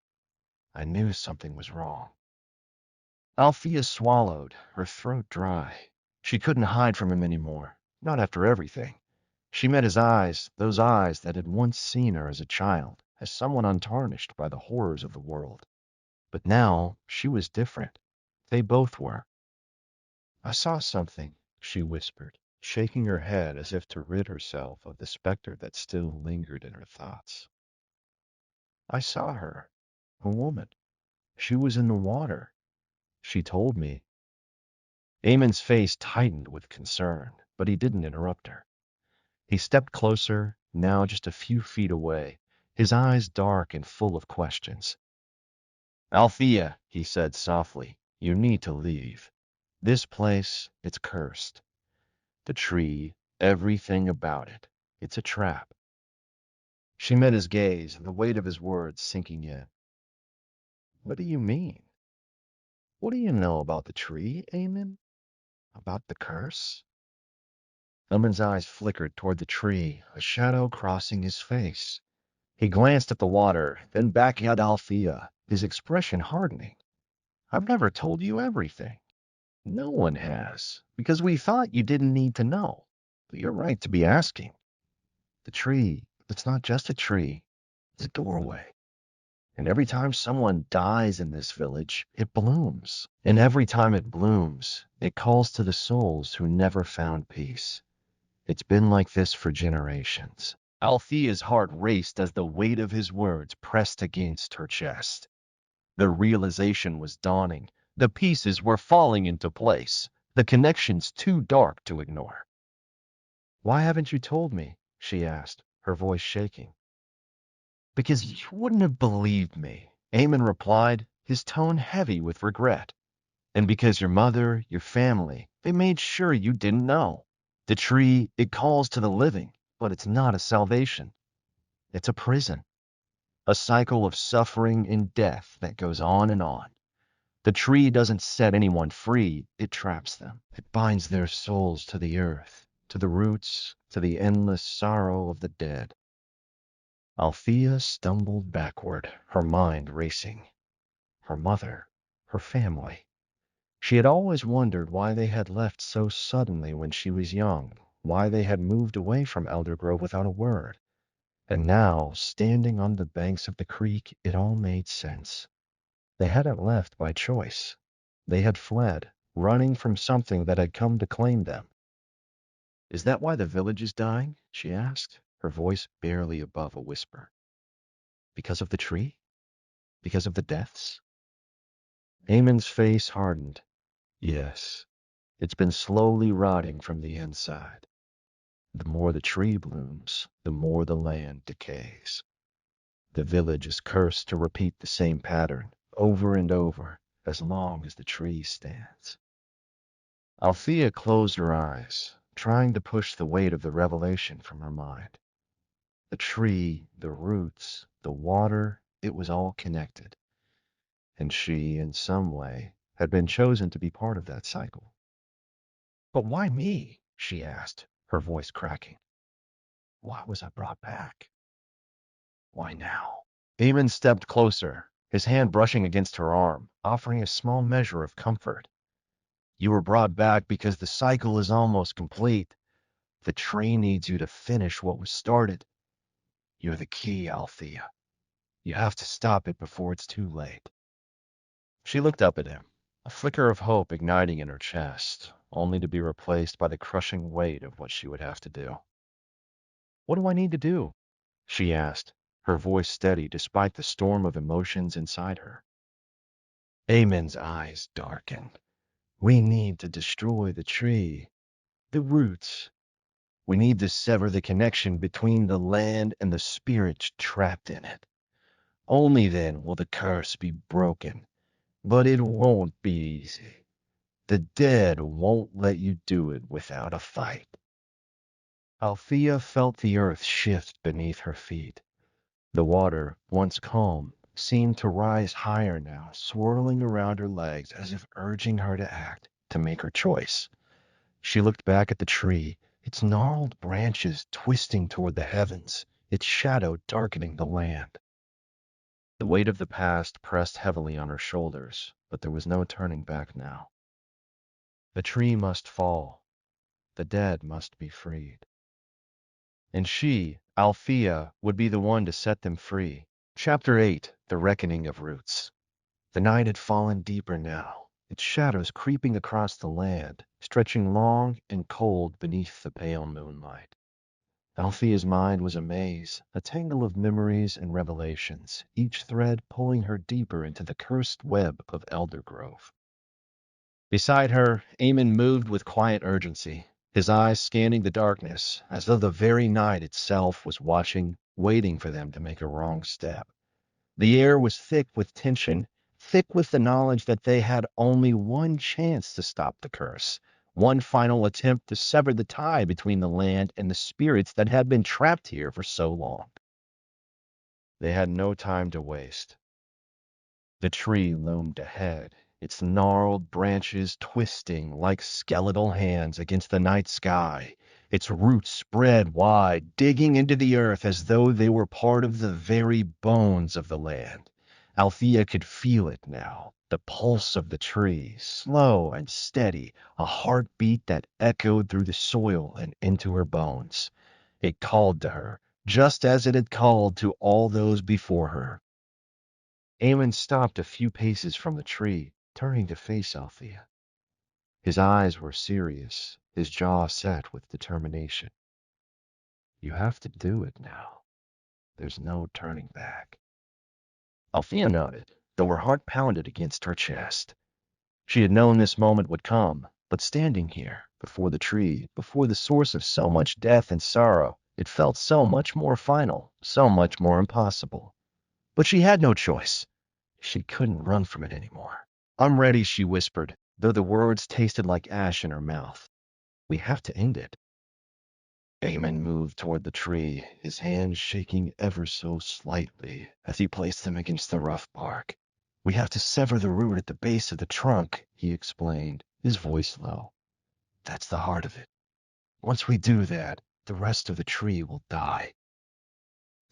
[SPEAKER 1] I knew something was wrong. Althea swallowed, her throat dry. She couldn't hide from him anymore, not after everything. She met his eyes, those eyes that had once seen her as a child, as someone untarnished by the horrors of the world. But now she was different. They both were. I saw something, she whispered, shaking her head as if to rid herself of the specter that still lingered in her thoughts. I saw her, a woman. She was in the water. She told me. Eamon's face tightened with concern, but he didn't interrupt her. He stepped closer, now just a few feet away, his eyes dark and full of questions. Althea, he said softly, you need to leave. This place, it's cursed. The tree, everything about it. It's a trap. She met his gaze, the weight of his words sinking in. What do you mean? What do you know about the tree, Eamon? About the curse? Eamon's eyes flickered toward the tree, a shadow crossing his face. He glanced at the water, then back at Althea, his expression hardening. I've never told you everything. No one has, because we thought you didn't need to know. But you're right to be asking. The tree, it's not just a tree, it's a doorway. And every time someone dies in this village, it blooms. And every time it blooms, it calls to the souls who never found peace. It's been like this for generations. Althea's heart raced as the weight of his words pressed against her chest. The realization was dawning. The pieces were falling into place. The connections too dark to ignore. Why haven't you told me? She asked, her voice shaking. Because you wouldn't have believed me, Eamon replied, his tone heavy with regret. And because your mother, your family, they made sure you didn't know. The tree, it calls to the living, but it's not a salvation. It's a prison. A cycle of suffering and death that goes on and on. The tree doesn't set anyone free, it traps them. It binds their souls to the earth, to the roots, to the endless sorrow of the dead. Althea stumbled backward, her mind racing. Her mother, her family. She had always wondered why they had left so suddenly when she was young, why they had moved away from Eldergrove without a word. And now, standing on the banks of the creek, it all made sense. They hadn't left by choice. They had fled, running from something that had come to claim them. Is that why the village is dying? She asked, her voice barely above a whisper. Because of the tree? Because of the deaths? Eamon's face hardened. Yes, it's been slowly rotting from the inside. The more the tree blooms, the more the land decays. The village is cursed to repeat the same pattern over and over as long as the tree stands. Althea closed her eyes, trying to push the weight of the revelation from her mind. The tree, the roots, the water, it was all connected. And she, in some way, had been chosen to be part of that cycle. But why me? She asked, her voice cracking. Why was I brought back? Why now? Eamon stepped closer, his hand brushing against her arm, offering a small measure of comfort. You were brought back because the cycle is almost complete. The tree needs you to finish what was started. You're the key, Althea. You have to stop it before it's too late. She looked up at him, a flicker of hope igniting in her chest, only to be replaced by the crushing weight of what she would have to do. What do I need to do? She asked, her voice steady despite the storm of emotions inside her. Eamon's eyes darkened. We need to destroy the tree, the roots. We need to sever the connection between the land and the spirits trapped in it. Only then will the curse be broken. But it won't be easy. The dead won't let you do it without a fight. Althea felt the earth shift beneath her feet. The water, once calm, seemed to rise higher now, swirling around her legs as if urging her to act, to make her choice. She looked back at the tree, its gnarled branches twisting toward the heavens, its shadow darkening the land. The weight of the past pressed heavily on her shoulders, but there was no turning back now. The tree must fall. The dead must be freed. And she, Althea would be the one to set them free. Chapter 8, The Reckoning of Roots. The night had fallen deeper now, its shadows creeping across the land, stretching long and cold beneath the pale moonlight. Althea's mind was a maze, a tangle of memories and revelations, each thread pulling her deeper into the cursed web of Eldergrove. Beside her, Eamon moved with quiet urgency, his eyes scanning the darkness, as though the very night itself was watching, waiting for them to make a wrong step. The air was thick with tension, thick with the knowledge that they had only one chance to stop the curse, one final attempt to sever the tie between the land and the spirits that had been trapped here for so long. They had no time to waste. The tree loomed ahead, its gnarled branches twisting like skeletal hands against the night sky, its roots spread wide, digging into the earth as though they were part of the very bones of the land. Althea could feel it now, the pulse of the tree, slow and steady, a heartbeat that echoed through the soil and into her bones. It called to her, just as it had called to all those before her. Eamon stopped a few paces from the tree, turning to face Althea. His eyes were serious, his jaw set with determination. You have to do it now. There's no turning back. Althea nodded, though her heart pounded against her chest. She had known this moment would come, but standing here, before the tree, before the source of so much death and sorrow, it felt so much more final, so much more impossible. But she had no choice. She couldn't run from it anymore. I'm ready, she whispered, though the words tasted like ash in her mouth. We have to end it. Eamon moved toward the tree, his hands shaking ever so slightly as he placed them against the rough bark. We have to sever the root at the base of the trunk, he explained, his voice low. That's the heart of it. Once we do that, the rest of the tree will die.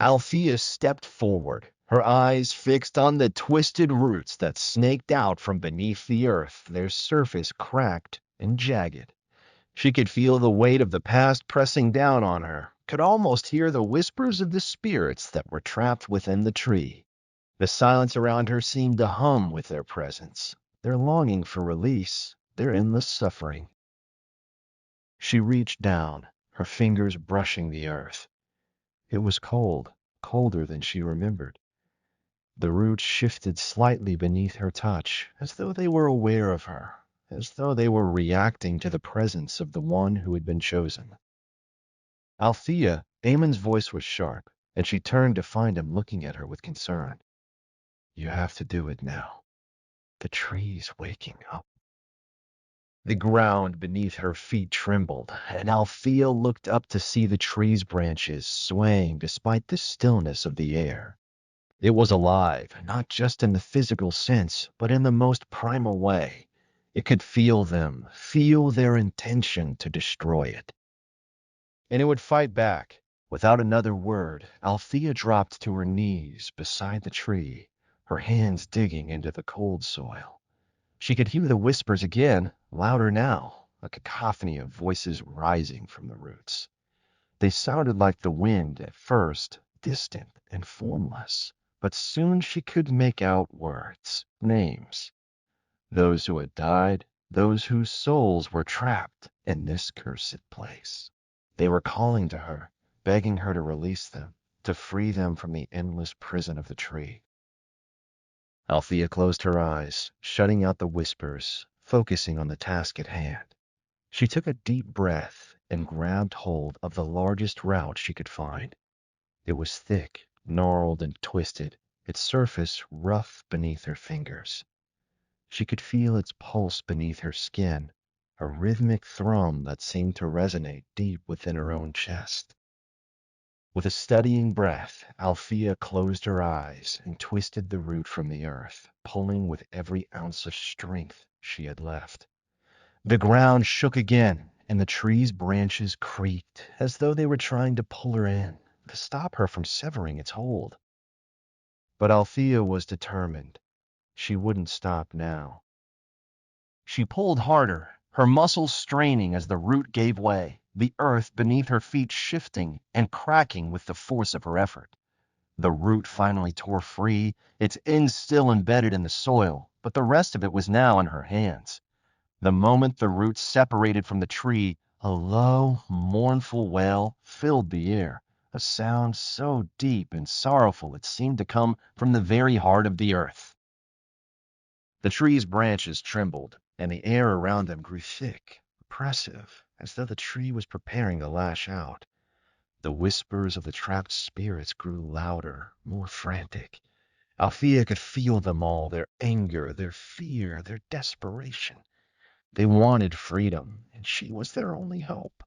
[SPEAKER 1] Althea stepped forward, her eyes fixed on the twisted roots that snaked out from beneath the earth, their surface cracked and jagged. She could feel the weight of the past pressing down on her, could almost hear the whispers of the spirits that were trapped within the tree. The silence around her seemed to hum with their presence, their longing for release, their endless suffering. She reached down, her fingers brushing the earth. It was cold, colder than she remembered. The roots shifted slightly beneath her touch, as though they were aware of her, as though they were reacting to the presence of the one who had been chosen. Althea, Eamon's voice was sharp, and she turned to find him looking at her with concern. You have to do it now. The tree's waking up. The ground beneath her feet trembled, and Althea looked up to see the tree's branches swaying despite the stillness of the air. It was alive, not just in the physical sense, but in the most primal way. It could feel them, feel their intention to destroy it. And it would fight back. Without another word, Althea dropped to her knees beside the tree, her hands digging into the cold soil. She could hear the whispers again, louder now, a cacophony of voices rising from the roots. They sounded like the wind at first, distant and formless, but soon she could make out words, names. Those who had died, those whose souls were trapped in this cursed place. They were calling to her, begging her to release them, to free them from the endless prison of the tree. Althea closed her eyes, shutting out the whispers, focusing on the task at hand. She took a deep breath and grabbed hold of the largest root she could find. It was thick, gnarled, and twisted, its surface rough beneath her fingers. She could feel its pulse beneath her skin, a rhythmic thrum that seemed to resonate deep within her own chest. With a steadying breath, Althea closed her eyes and twisted the root from the earth, pulling with every ounce of strength she had left. The ground shook again, and the tree's branches creaked, as though they were trying to pull her in, to stop her from severing its hold. But Althea was determined. She wouldn't stop now. She pulled harder, her muscles straining as the root gave way. the earth beneath her feet shifting and cracking with the force of her effort. The root finally tore free, its end still embedded in the soil, but the rest of it was now in her hands. The moment the roots separated from the tree, a low, mournful wail filled the air, a sound so deep and sorrowful it seemed to come from the very heart of the earth. The tree's branches trembled, and the air around them grew thick, oppressive, as though the tree was preparing to lash out. The whispers of the trapped spirits grew louder, more frantic. Althea could feel them all, their anger, their fear, their desperation. They wanted freedom, and she was their only hope.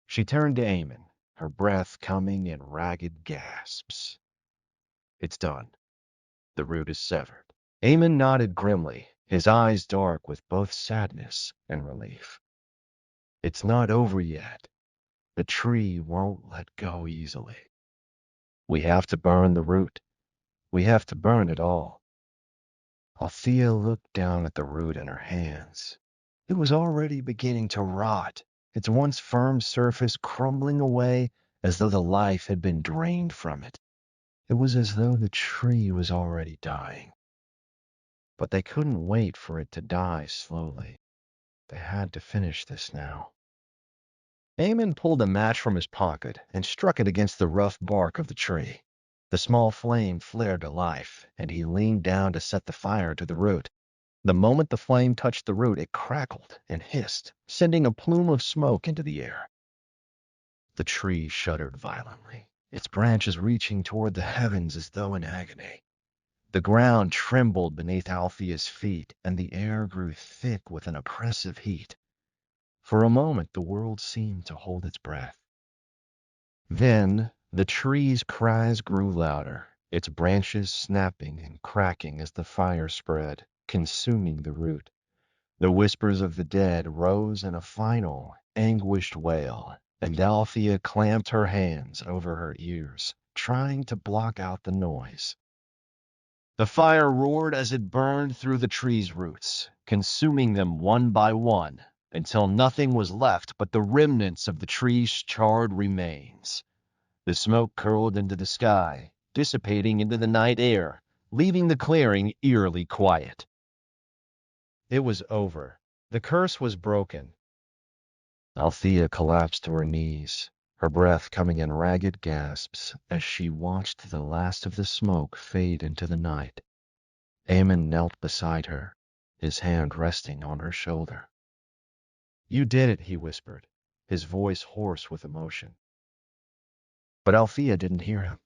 [SPEAKER 1] She turned to Eamon, her breath coming in ragged gasps. It's done. The root is severed. Eamon nodded grimly, his eyes dark with both sadness and relief. It's not over yet. The tree won't let go easily. We have to burn the root. We have to burn it all. Althea looked down at the root in her hands. It was already beginning to rot, its once firm surface crumbling away as though the life had been drained from it. It was as though the tree was already dying. But they couldn't wait for it to die slowly. They had to finish this now. Eamon pulled a match from his pocket and struck it against the rough bark of the tree. The small flame flared to life, and he leaned down to set the fire to the root. The moment the flame touched the root, it crackled and hissed, sending a plume of smoke into the air. The tree shuddered violently, its branches reaching toward the heavens as though in agony. The ground trembled beneath Althea's feet, and the air grew thick with an oppressive heat. For a moment, the world seemed to hold its breath. Then, the tree's cries grew louder, its branches snapping and cracking as the fire spread, consuming the root. The whispers of the dead rose in a final, anguished wail, and Althea clamped her hands over her ears, trying to block out the noise. The fire roared as it burned through the tree's roots, consuming them one by one, until nothing was left but the remnants of the tree's charred remains. The smoke curled into the sky, dissipating into the night air, leaving the clearing eerily quiet. It was over. The curse was broken. Althea collapsed to her knees, her breath coming in ragged gasps as she watched the last of the smoke fade into the night. Eamon knelt beside her, his hand resting on her shoulder. "You did it," he whispered, his voice hoarse with emotion. But Althea didn't hear him.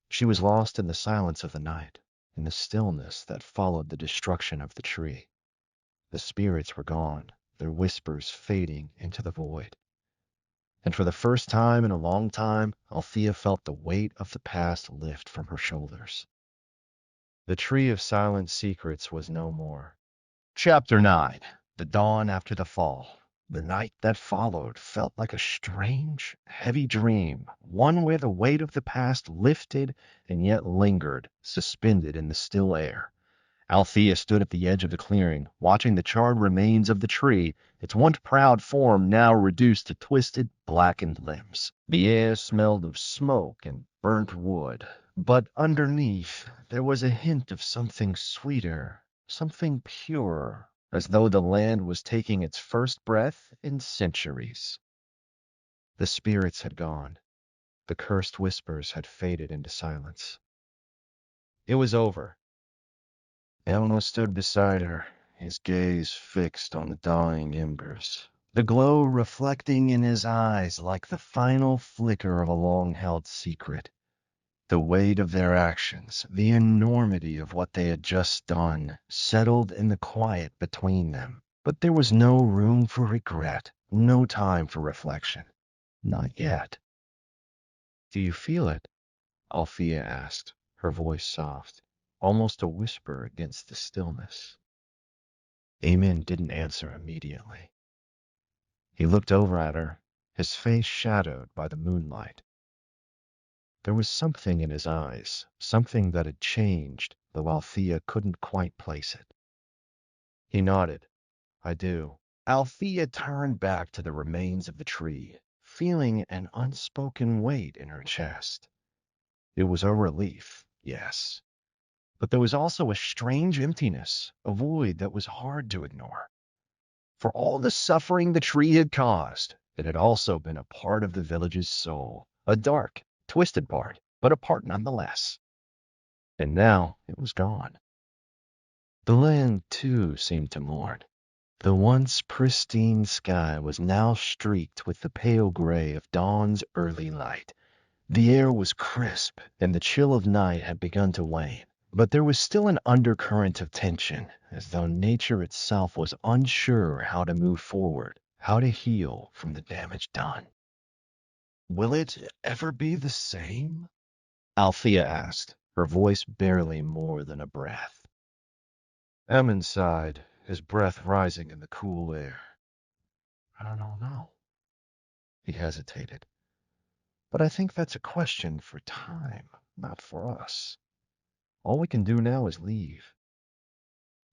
[SPEAKER 1] She was lost in the silence of the night, in the stillness that followed the destruction of the tree. The spirits were gone, their whispers fading into the void. And for the first time in a long time, Althea felt the weight of the past lift from her shoulders. The tree of silent secrets was no more. Chapter 9. The Dawn After the Fall. The night that followed felt like a strange, heavy dream, one where the weight of the past lifted and yet lingered, suspended in the still air. Althea stood at the edge of the clearing, watching the charred remains of the tree, its once proud form now reduced to twisted, blackened limbs. The air smelled of smoke and burnt wood, but underneath there was a hint of something sweeter, something purer, as though the land was taking its first breath in centuries. The spirits had gone. The cursed whispers had faded into silence. It was over. Elmo stood beside her, his gaze fixed on the dying embers, the glow reflecting in his eyes like the final flicker of a long-held secret. The weight of their actions, the enormity of what they had just done, settled in the quiet between them. But there was no room for regret, no time for reflection. Not yet. "Do you feel it?" Althea asked, her voice soft, almost a whisper against the stillness. Eamon didn't answer immediately. He looked over at her, his face shadowed by the moonlight. There was something in his eyes, something that had changed, though Althea couldn't quite place it. He nodded. "I do." Althea turned back to the remains of the tree, feeling an unspoken weight in her chest. It was a relief, yes, but there was also a strange emptiness, a void that was hard to ignore. For all the suffering the tree had caused, it had also been a part of the village's soul, a dark, twisted part, but a part nonetheless. And now it was gone. The land, too, seemed to mourn. The once pristine sky was now streaked with the pale gray of dawn's early light. The air was crisp, and the chill of night had begun to wane. But there was still an undercurrent of tension, as though nature itself was unsure how to move forward, how to heal from the damage done. "Will it ever be the same?" Althea asked, her voice barely more than a breath. Emmon sighed, his breath rising in the cool air. "I don't know." He hesitated. "But I think that's a question for time, not for us. All we can do now is leave."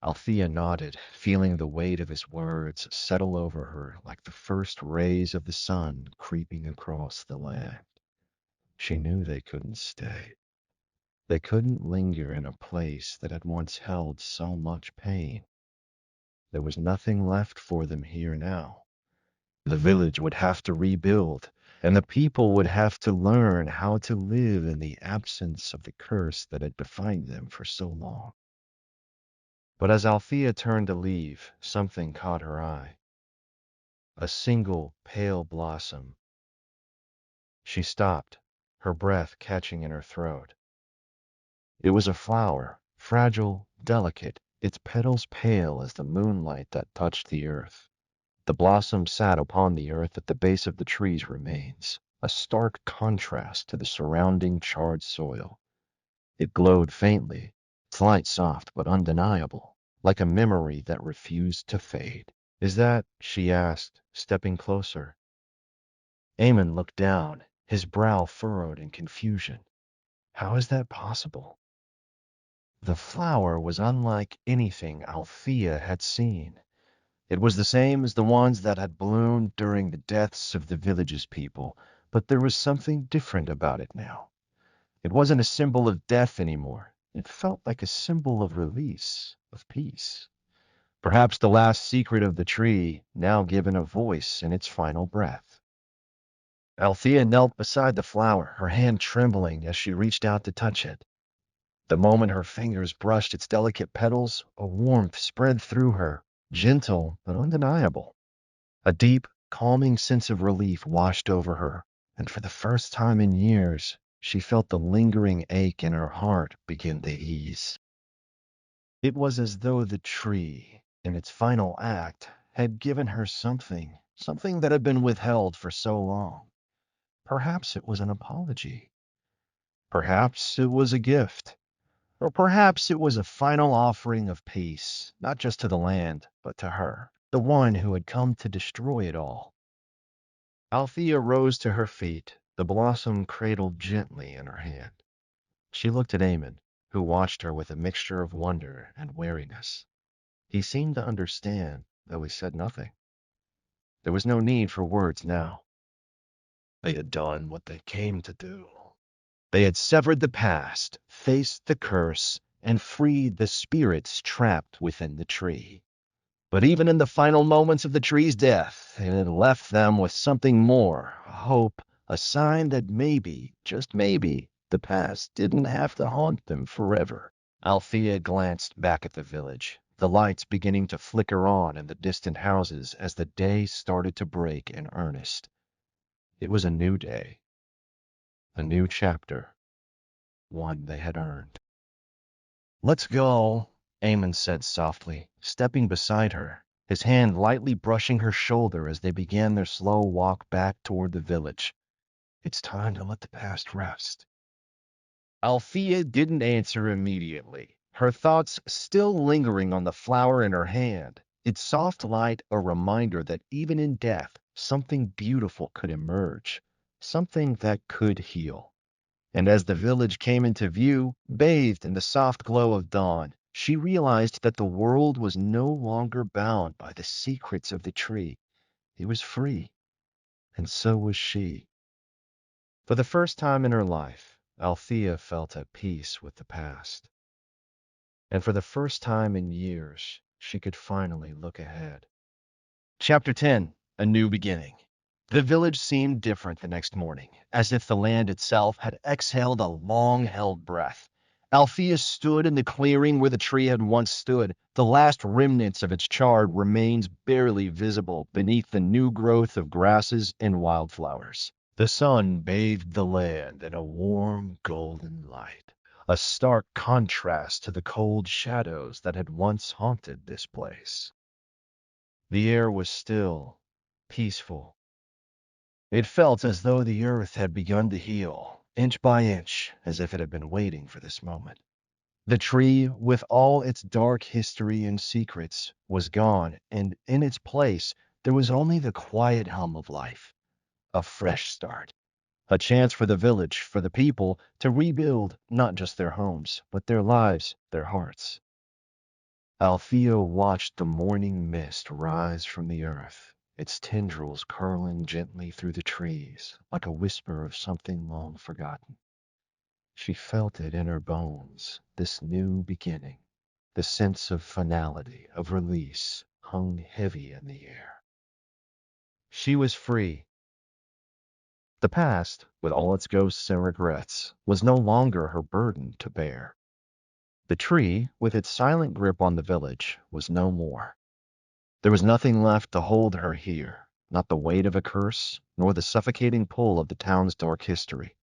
[SPEAKER 1] Althea nodded, feeling the weight of his words settle over her like the first rays of the sun creeping across the land. She knew they couldn't stay. They couldn't linger in a place that had once held so much pain. There was nothing left for them here now. The village would have to rebuild, and the people would have to learn how to live in the absence of the curse that had defined them for so long. But as Althea turned to leave, something caught her eye. A single pale blossom. She stopped, her breath catching in her throat. It was a flower, fragile, delicate, its petals pale as the moonlight that touched the earth. The blossom sat upon the earth at the base of the tree's remains, a stark contrast to the surrounding charred soil. It glowed faintly, its light soft but undeniable, like a memory that refused to fade. "Is that?" she asked, stepping closer. Eamon looked down, his brow furrowed in confusion. How is that possible? The flower was unlike anything Althea had seen. It was the same as the ones that had bloomed during the deaths of the village's people, but there was something different about it now. It wasn't a symbol of death anymore. It felt like a symbol of release, of peace. Perhaps the last secret of the tree, now given a voice in its final breath. Althea knelt beside the flower, her hand trembling as she reached out to touch it. The moment her fingers brushed its delicate petals, a warmth spread through her, gentle but undeniable. A deep, calming sense of relief washed over her, and for the first time in years, she felt the lingering ache in her heart begin to ease. It was as though the tree, in its final act, had given her something that had been withheld for so long. Perhaps it was an apology. Perhaps it was a gift. Or perhaps it was a final offering of peace, not just to the land, but to her, the one who had come to destroy it all. Althea rose to her feet, the blossom cradled gently in her hand. She looked at Eamon, who watched her with a mixture of wonder and wariness. He seemed to understand, though he said nothing. There was no need for words now. They had done what they came to do. They had severed the past, faced the curse, and freed the spirits trapped within the tree. But even in the final moments of the tree's death, it had left them with something more, a hope, a sign that maybe, just maybe, the past didn't have to haunt them forever. Althea glanced back at the village, the lights beginning to flicker on in the distant houses as the day started to break in earnest. It was a new day, a new chapter, one they had earned. "Let's go," Eamon said softly, stepping beside her, his hand lightly brushing her shoulder as they began their slow walk back toward the village. "It's time to let the past rest." Althea didn't answer immediately, her thoughts still lingering on the flower in her hand, its soft light a reminder that even in death, something beautiful could emerge, something that could heal. And as the village came into view, bathed in the soft glow of dawn, she realized that the world was no longer bound by the secrets of the tree. It was free, and so was she. For the first time in her life, Althea felt at peace with the past. And for the first time in years, she could finally look ahead. Chapter 10: A New Beginning. The village seemed different the next morning, as if the land itself had exhaled a long-held breath. Althea stood in the clearing where the tree had once stood, the last remnants of its charred remains barely visible beneath the new growth of grasses and wildflowers. The sun bathed the land in a warm, golden light, a stark contrast to the cold shadows that had once haunted this place. The air was still, peaceful. It felt as though the earth had begun to heal, inch by inch, as if it had been waiting for this moment. The tree, with all its dark history and secrets, was gone, and in its place there was only the quiet hum of life, a fresh start, a chance for the village, for the people, to rebuild not just their homes, but their lives, their hearts. Althea watched the morning mist rise from the earth, its tendrils curling gently through the trees, like a whisper of something long forgotten. She felt it in her bones, this new beginning. The sense of finality, of release, hung heavy in the air. She was free. The past, with all its ghosts and regrets, was no longer her burden to bear. The tree, with its silent grip on the village, was no more. There was nothing left to hold her here, not the weight of a curse, nor the suffocating pull of the town's dark history.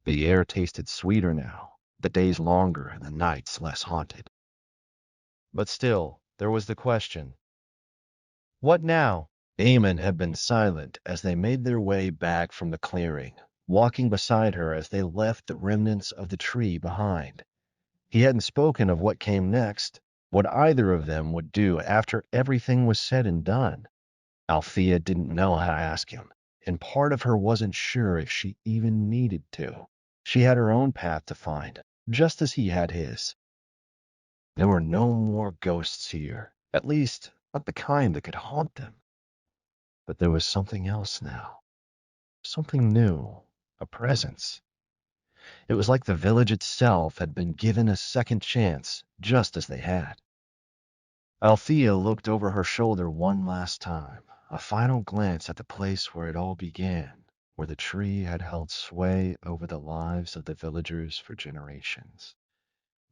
[SPEAKER 1] The air tasted sweeter now, the days longer and the nights less haunted. But still, there was the question. What now? Eamon had been silent as they made their way back from the clearing, walking beside her as they left the remnants of the tree behind. He hadn't spoken of what came next, what either of them would do after everything was said and done. Althea didn't know how to ask him, and part of her wasn't sure if she even needed to. She had her own path to find, just as he had his. There were no more ghosts here, at least not the kind that could haunt them. But there was something else now, something new, a presence. It was like the village itself had been given a second chance, just as they had. Althea looked over her shoulder one last time, a final glance at the place where it all began, where the tree had held sway over the lives of the villagers for generations.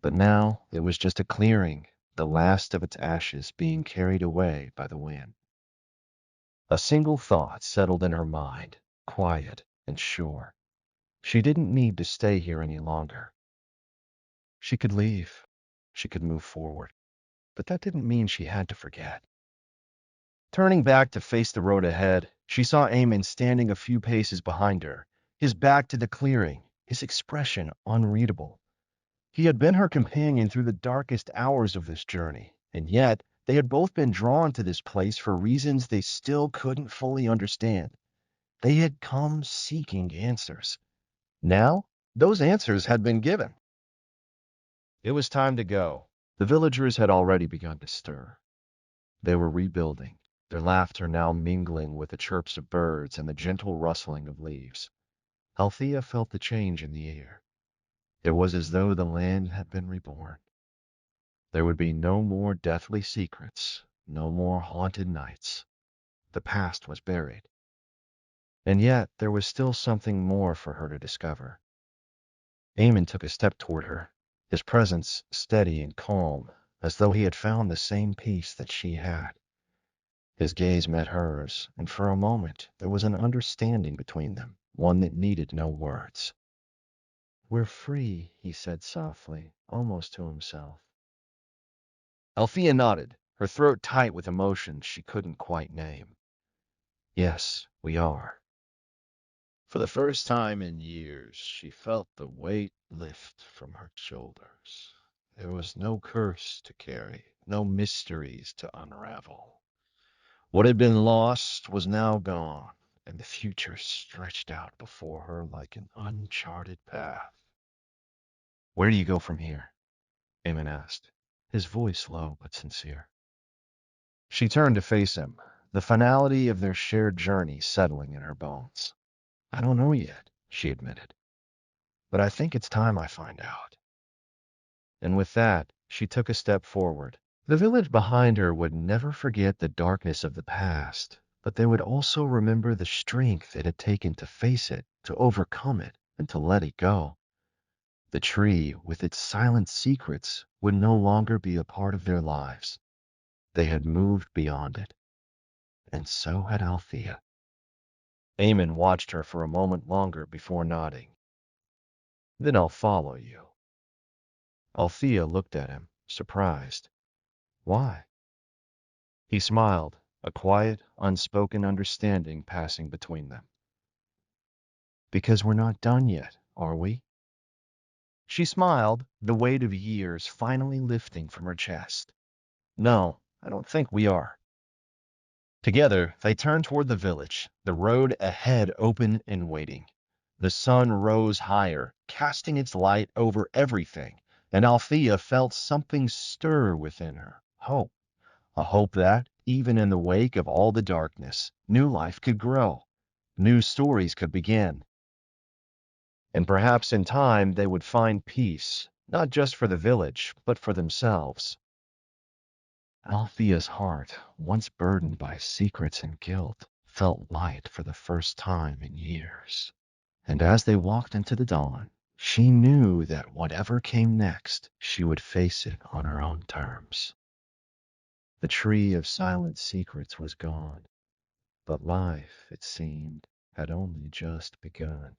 [SPEAKER 1] But now it was just a clearing, the last of its ashes being carried away by the wind. A single thought settled in her mind, quiet and sure. She didn't need to stay here any longer. She could leave. She could move forward. But that didn't mean she had to forget. Turning back to face the road ahead, she saw Eamon standing a few paces behind her, his back to the clearing, his expression unreadable. He had been her companion through the darkest hours of this journey, and yet they had both been drawn to this place for reasons they still couldn't fully understand. They had come seeking answers. Now, those answers had been given. It was time to go. The villagers had already begun to stir. They were rebuilding, their laughter now mingling with the chirps of birds and the gentle rustling of leaves. Althea felt the change in the air. It was as though the land had been reborn. There would be no more deathly secrets, no more haunted nights. The past was buried. And yet there was still something more for her to discover. Eamon took a step toward her, his presence steady and calm, as though he had found the same peace that she had. His gaze met hers, and for a moment there was an understanding between them, one that needed no words. "We're free," he said softly, almost to himself. Althea nodded, her throat tight with emotions she couldn't quite name. "Yes, we are." For the first time in years, she felt the weight lift from her shoulders. There was no curse to carry, no mysteries to unravel. What had been lost was now gone, and the future stretched out before her like an uncharted path. "Where do you go from here?" Eamon asked. his voice low but sincere. She turned to face him, the finality of their shared journey settling in her bones. I don't know yet, she admitted, but I think it's time I find out. And with that, she took a step forward. The village behind her would never forget the darkness of the past, but they would also remember the strength it had taken to face it, to overcome it, and to let it go. The tree, with its silent secrets, would no longer be a part of their lives. They had moved beyond it, and so had Althea. Eamon watched her for a moment longer before nodding. Then I'll follow you. Althea looked at him, surprised. Why? He smiled, a quiet, unspoken understanding passing between them. Because we're not done yet, are we? She smiled, the weight of years finally lifting from her chest. No, I don't think we are. Together, they turned toward the village, the road ahead open and waiting. The sun rose higher, casting its light over everything, and Althea felt something stir within her. Hope. A hope that, even in the wake of all the darkness, new life could grow. New stories could begin. And perhaps in time they would find peace, not just for the village, but for themselves. Althea's heart, once burdened by secrets and guilt, felt light for the first time in years. And as they walked into the dawn, she knew that whatever came next, she would face it on her own terms. The tree of silent secrets was gone, but life, it seemed, had only just begun.